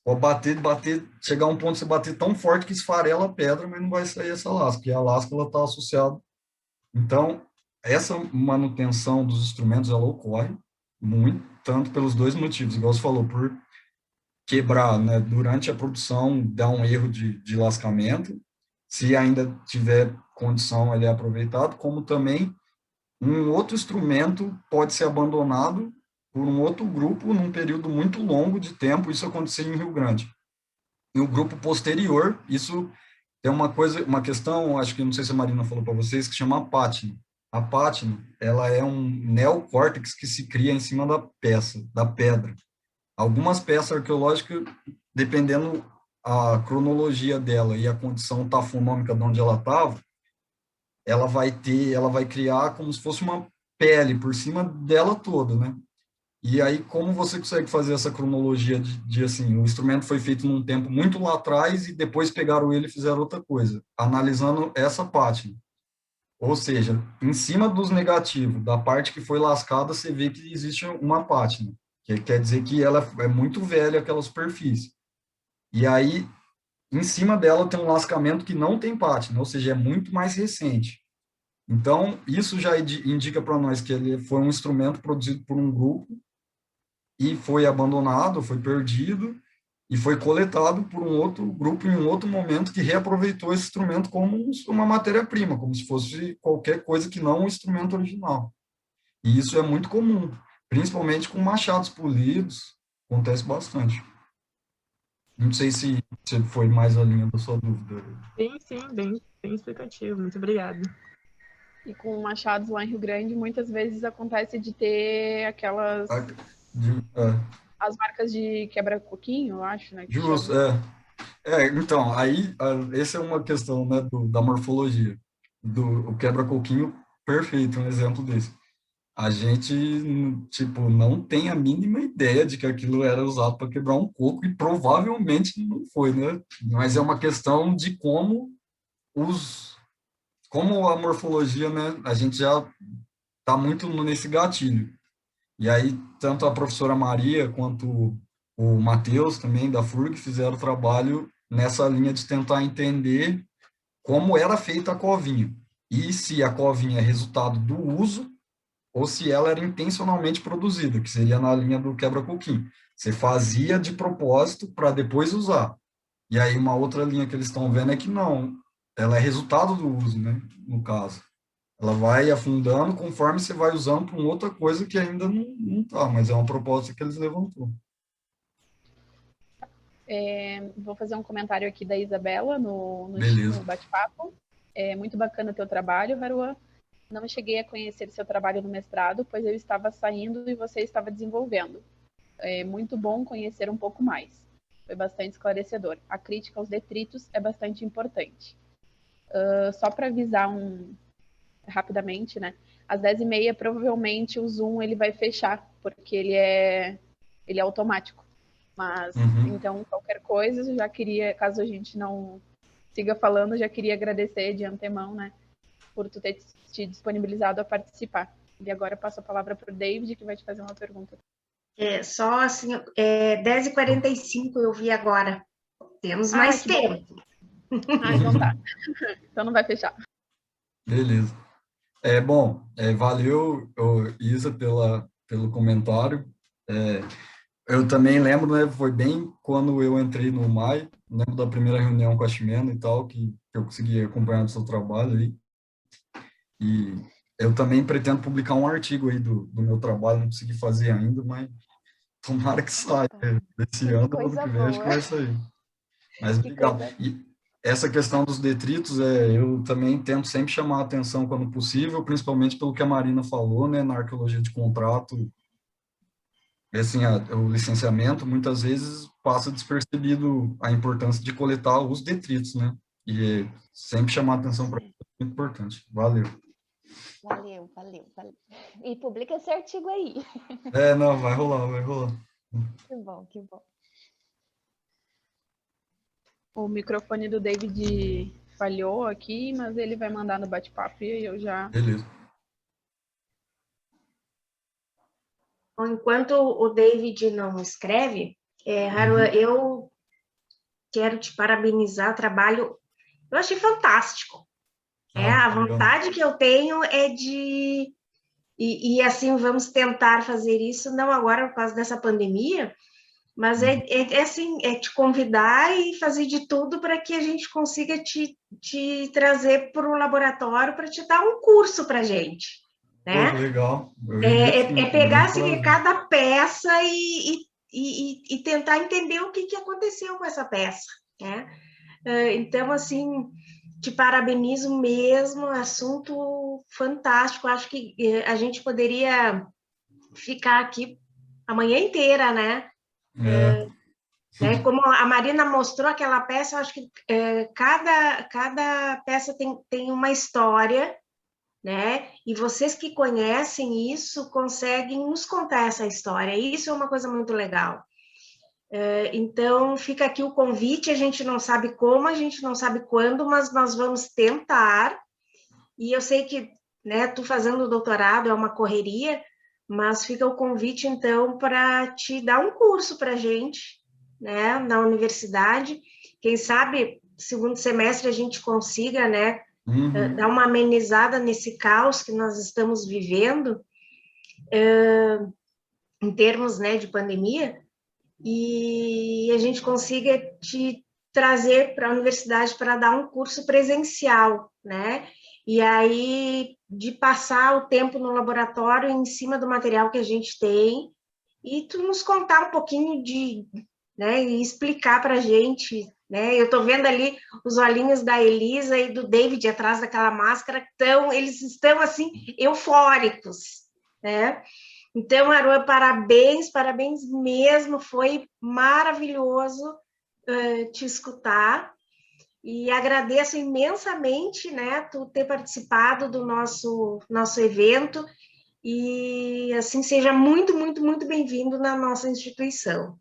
Pode bater, chegar a um ponto de você bater tão forte que esfarela a pedra, mas não vai sair essa lasca, e a lasca ela está associada. Então, essa manutenção dos instrumentos ela ocorre muito, tanto pelos dois motivos, igual você falou, por quebrar, né, durante a produção, dá um erro de lascamento, se ainda tiver condição, ele é aproveitado, como também um outro instrumento pode ser abandonado por um outro grupo num período muito longo de tempo, isso aconteceu em Rio Grande. E o grupo posterior, isso tem uma coisa, uma questão, acho que não sei se a Marina falou para vocês, que chama pátina. A pátina, ela é um neocórtex que se cria em cima da peça, da pedra. Algumas peças arqueológicas, dependendo a cronologia dela e a condição tafonômica de onde ela estava, ela vai criar como se fosse uma pele por cima dela toda, né? E aí, como você consegue fazer essa cronologia de assim, o instrumento foi feito num tempo muito lá atrás e depois pegaram ele e fizeram outra coisa, analisando essa parte. Ou seja, em cima dos negativos, da parte que foi lascada, você vê que existe uma pátina, que quer dizer que ela é muito velha, aquela superfície. E aí, em cima dela tem um lascamento que não tem pátina, ou seja, é muito mais recente. Então, isso já indica para nós que ele foi um instrumento produzido por um grupo e foi abandonado, foi perdido e foi coletado por um outro grupo em um outro momento que reaproveitou esse instrumento como uma matéria-prima, como se fosse qualquer coisa que não o instrumento original. E isso é muito comum, principalmente com machados polidos, acontece bastante. Não sei se foi mais a linha da sua dúvida. Sim, bem explicativo. Muito obrigada. E com machados lá em Rio Grande, muitas vezes acontece de ter aquelas... as marcas de quebra-coquinho, eu acho, né, que Justo, chama. então, aí, essa é uma questão, né, da morfologia, o quebra-coquinho perfeito, um exemplo desse. A gente, tipo, não tem a mínima ideia de que aquilo era usado para quebrar um coco e provavelmente não foi, né? Mas é uma questão de como a morfologia, né, a gente já está muito nesse gatilho. E aí, tanto a professora Maria quanto o Matheus também, da FURG, fizeram trabalho nessa linha de tentar entender como era feita a covinha. E se a covinha é resultado do uso ou se ela era intencionalmente produzida, que seria na linha do quebra-coquinho. Você fazia de propósito para depois usar. E aí uma outra linha que eles estão vendo é que não, ela é resultado do uso, né, no caso. Ela vai afundando conforme você vai usando para outra coisa que ainda não tá, mas é uma proposta que eles levantou. Vou fazer um comentário aqui da Isabela no Beleza. bate-papo. É muito bacana o teu trabalho, Varua. Não cheguei a conhecer seu trabalho no mestrado, pois eu estava saindo e você estava desenvolvendo. É muito bom conhecer um pouco mais. Foi bastante esclarecedor. A crítica aos detritos é bastante importante. Só para avisar rapidamente, né? Às 10h30, provavelmente o Zoom ele vai fechar, porque ele é automático. Mas, então, qualquer coisa, eu já queria, caso a gente não siga falando, já queria agradecer de antemão, né, por tu ter te disponibilizado a participar. E agora eu passo a palavra para o David, que vai te fazer uma pergunta. Só assim, 10h45 eu vi agora. Temos mais tempo. Então tá. Então não vai fechar. Beleza. Valeu, Isa, pelo comentário. Eu também lembro, né, foi bem quando eu entrei no MAI, lembro da primeira reunião com a Ximena e tal, que eu consegui acompanhar o seu trabalho aí. E eu também pretendo publicar um artigo aí do meu trabalho, não consegui fazer ainda, mas tomara que saia desse ano ou ano que vem, acho que vai sair. Mas obrigado. E essa questão dos detritos, eu também tento sempre chamar a atenção quando possível, principalmente pelo que a Marina falou, né, na arqueologia de contrato, assim, o licenciamento muitas vezes passa despercebido a importância de coletar os detritos, né, e sempre chamar a atenção para isso é muito importante. Valeu. Valeu. E publica esse artigo aí. Não, vai rolar. Que bom. O microfone do David falhou aqui, mas ele vai mandar no bate-papo e eu já... Beleza. Bom, enquanto o David não escreve, Harua, eu quero te parabenizar, o trabalho, eu achei fantástico. A vontade que eu tenho é de... E assim, vamos tentar fazer isso, não agora por causa dessa pandemia, mas assim, te convidar e fazer de tudo para que a gente consiga te trazer para o laboratório para te dar um curso para a gente. Né? Pô, legal. Pegar assim, cada peça e tentar entender o que aconteceu com essa peça. Né? Então, assim, te parabenizo mesmo, assunto fantástico. Acho que a gente poderia ficar aqui a manhã inteira, né? Como a Marina mostrou aquela peça, eu acho que cada peça tem uma história, né? E vocês que conhecem isso conseguem nos contar essa história. Isso é uma coisa muito legal. Então, fica aqui o convite, a gente não sabe como, a gente não sabe quando, mas nós vamos tentar. E eu sei que, né, tu fazendo o doutorado é uma correria, mas fica o convite, então, para te dar um curso para a gente, né, na universidade. Quem sabe, segundo semestre, a gente consiga, né, dar uma amenizada nesse caos que nós estamos vivendo, em termos, né, de pandemia, e a gente consiga te trazer para a universidade para dar um curso presencial, né? E aí, de passar o tempo no laboratório em cima do material que a gente tem, e tu nos contar um pouquinho né, e explicar para a gente, né? Eu estou vendo ali os olhinhos da Elisa e do David atrás daquela máscara, eles estão, assim, eufóricos, né? Então, Harua, parabéns mesmo, foi maravilhoso te escutar, e agradeço imensamente, né, tu ter participado do nosso evento, e assim, seja muito, muito, muito bem-vindo na nossa instituição.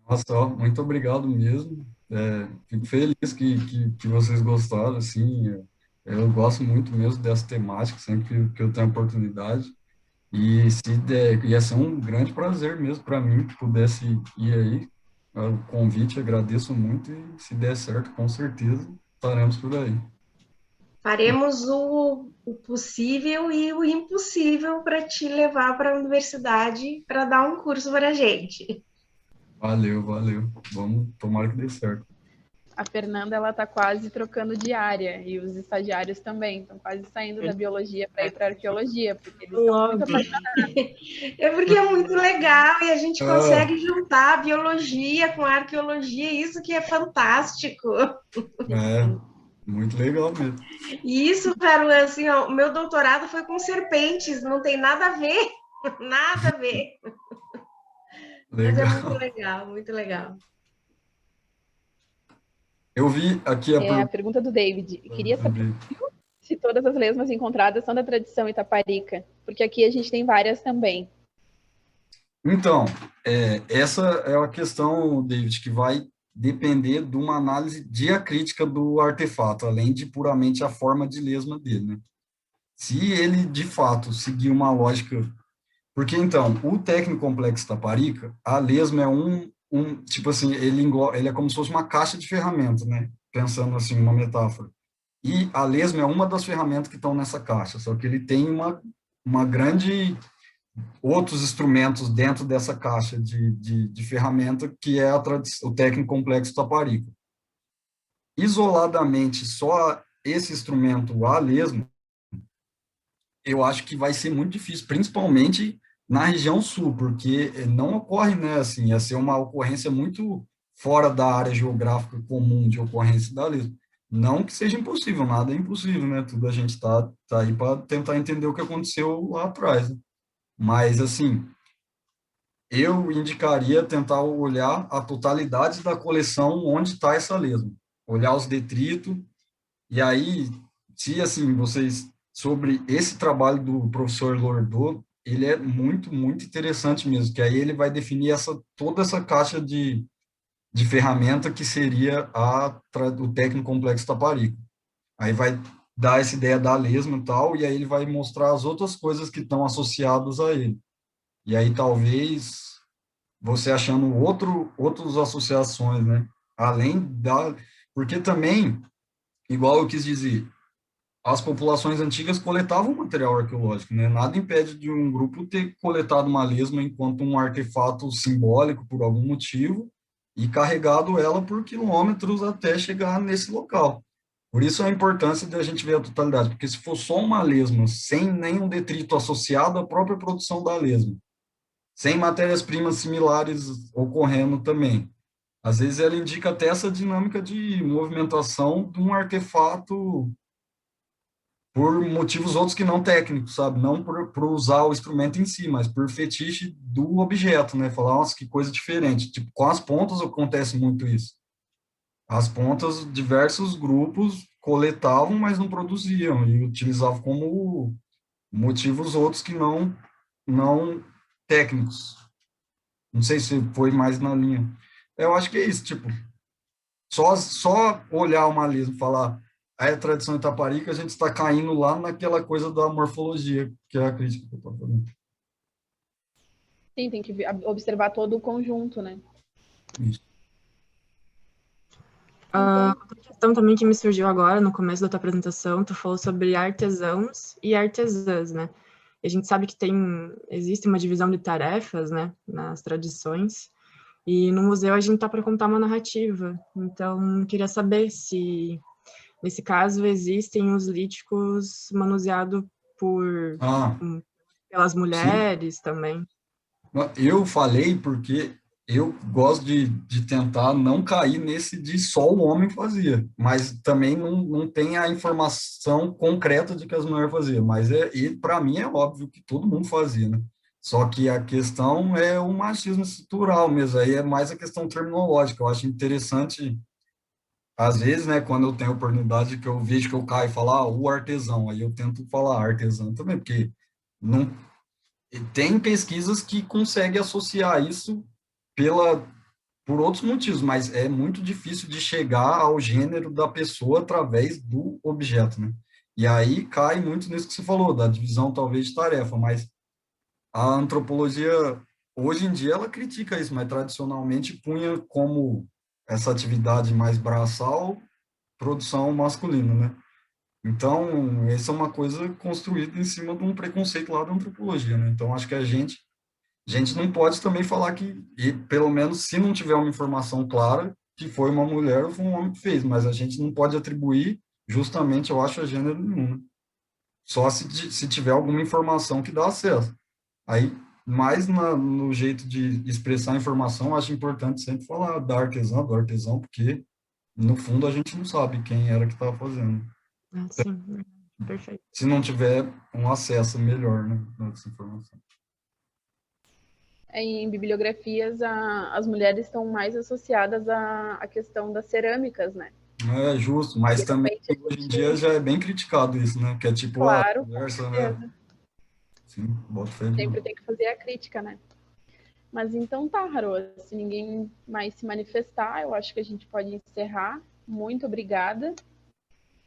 Nossa, muito obrigado mesmo, fico feliz que vocês gostaram, assim, eu gosto muito mesmo dessa temática, sempre que eu tenho oportunidade, e se der, ia ser um grande prazer mesmo para mim que pudesse ir aí, o convite, agradeço muito, e se der certo, com certeza, estaremos por aí. Faremos o possível e o impossível para te levar para a universidade para dar um curso para a gente. Valeu. Vamos, tomara que dê certo. A Fernanda, ela tá quase trocando de área, e os estagiários também, estão quase saindo da biologia para ir para a arqueologia, porque eles estão muito apaixonados. É porque é muito legal, e a gente consegue juntar a biologia com a arqueologia, isso que é fantástico. Muito legal mesmo. E isso, Carol, assim, ó, o meu doutorado foi com serpentes, não tem nada a ver, nada a ver. Mas é muito Legal. legal, muito legal. Eu vi aqui a É a pergunta. pergunta do David. Queria saber se todas as lesmas encontradas são da tradição itaparica, porque aqui a gente tem várias também. Então, essa é a questão, David, que vai depender de uma análise diacrítica do artefato, além de puramente a forma de lesma dele, né? Se ele, de fato, seguir uma lógica... Porque, então, o técnico complexo Taparica, a lesma é tipo assim, ele é como se fosse uma caixa de ferramentas, né? Pensando assim, uma metáfora. E a lesma é uma das ferramentas que estão nessa caixa, só que ele tem uma grande outros instrumentos dentro dessa caixa de ferramenta que é o técnico complexo Taparica. Isoladamente, só esse instrumento, a lesma, eu acho que vai ser muito difícil, principalmente na região sul, porque não ocorre, né, assim, ia ser uma ocorrência muito fora da área geográfica comum de ocorrência da lesma. Não que seja impossível, nada é impossível, né? Tudo a gente tá aí para tentar entender o que aconteceu lá atrás, né? Mas, assim, eu indicaria tentar olhar a totalidade da coleção onde está essa lesma. Olhar os detritos, e aí, se assim, vocês, sobre esse trabalho do professor Lordô, ele é muito, muito interessante mesmo, que aí ele vai definir toda essa caixa de ferramenta que seria o técnico complexo Taparica. Aí vai dar essa ideia da lesma e tal, e aí ele vai mostrar as outras coisas que estão associadas a ele. E aí talvez você achando outras associações, né? Além da... Porque também, igual eu quis dizer, as populações antigas coletavam material arqueológico, né? Nada impede de um grupo ter coletado uma lesma enquanto um artefato simbólico por algum motivo e carregado ela por quilômetros até chegar nesse local. Por isso a importância de a gente ver a totalidade, porque se for só uma lesma, sem nenhum detrito associado à própria produção da lesma, sem matérias-primas similares ocorrendo também. Às vezes ela indica até essa dinâmica de movimentação de um artefato por motivos outros que não técnicos, sabe? Não por usar o instrumento em si, mas por fetiche do objeto, né? Falar, nossa, que coisa diferente. Tipo, com as pontas acontece muito isso. As pontas, diversos grupos coletavam, mas não produziam, e utilizavam como motivos outros que não técnicos. Não sei se foi mais na linha. Eu acho que é isso, tipo, só olhar uma lesma e falar a tradição itaparica, a gente está caindo lá naquela coisa da morfologia, que é a crítica que eu estou fazendo. Sim, tem que observar todo o conjunto, né? Isso. Outra questão também que me surgiu agora, no começo da tua apresentação, tu falou sobre artesãos e artesãs, né? E a gente sabe que existe uma divisão de tarefas, né, nas tradições, e no museu a gente está para contar uma narrativa. Então, queria saber se, nesse caso, existem os líticos manuseados pelas mulheres Sim. também. Eu falei porque eu gosto de tentar não cair nesse de só o homem fazia, mas também não tem a informação concreta de que as mulheres faziam, mas para mim é óbvio que todo mundo fazia, né? Só que a questão é o machismo estrutural mesmo, aí é mais a questão terminológica. Eu acho interessante, às vezes, né, quando eu tenho oportunidade que eu vejo que eu caio e falo, o artesão, aí eu tento falar artesão também, porque não tem pesquisas que conseguem associar isso por outros motivos, mas é muito difícil de chegar ao gênero da pessoa através do objeto, né? E aí cai muito nisso que você falou, da divisão talvez de tarefa, mas a antropologia, hoje em dia, ela critica isso, mas tradicionalmente punha como essa atividade mais braçal, produção masculina, né? Então, essa é uma coisa construída em cima de um preconceito lá da antropologia, né? Então, acho que a gente não pode também falar que, e pelo menos se não tiver uma informação clara, que foi uma mulher ou foi um homem que fez, mas a gente não pode atribuir justamente, eu acho, a gênero nenhum, né? Só se tiver alguma informação que dá acesso. Aí, mais no jeito de expressar a informação, acho importante sempre falar da artesã, do artesão, porque No fundo, a gente não sabe quem era que estava fazendo. Sim, perfeito. Se não tiver um acesso melhor, né, nessa informação. Em bibliografias, as mulheres estão mais associadas à questão das cerâmicas, né? É justo, mas E também realmente a hoje em gente, dia já é bem criticado isso, né? Que é tipo, claro, com conversa, né? certeza, Sim, bota fé demais. sempre tem que fazer a crítica, né? Mas então tá, Haroa, se ninguém mais se manifestar, eu acho que a gente pode encerrar. Muito obrigada.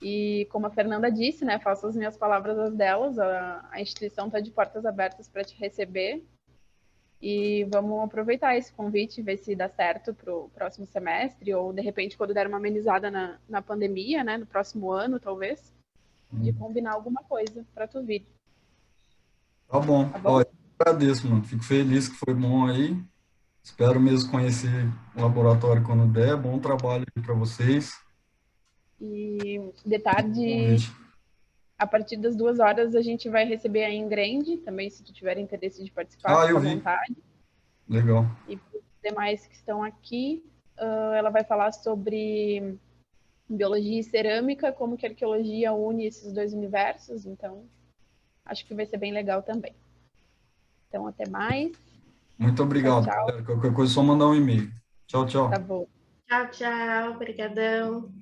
E como a Fernanda disse, né, faço as minhas palavras as delas, a instituição está de portas abertas para te receber. E vamos aproveitar esse convite, ver se dá certo para o próximo semestre, ou de repente, quando der uma amenizada na pandemia, né, no próximo ano, talvez, de combinar alguma coisa para tu vir. Tá bom. Tá bom? Ó, eu agradeço, mano. Fico feliz que foi bom aí. Espero mesmo conhecer o laboratório quando der. Bom trabalho aí para vocês. E de Bom tarde, convite. a partir das 2 horas, a gente vai receber a Ingrande, também, se tu tiver interesse de participar, Ah, fica eu à vi. vontade. Legal. E para os demais que estão aqui, ela vai falar sobre biologia e cerâmica, como que a arqueologia une esses dois universos, então acho que vai ser bem legal também. Então, até mais. Muito Tchau, obrigado, tchau. galera. Qualquer coisa é só mandar um e-mail. Tchau, Tá tchau. bom. Tchau, tchau. Obrigadão.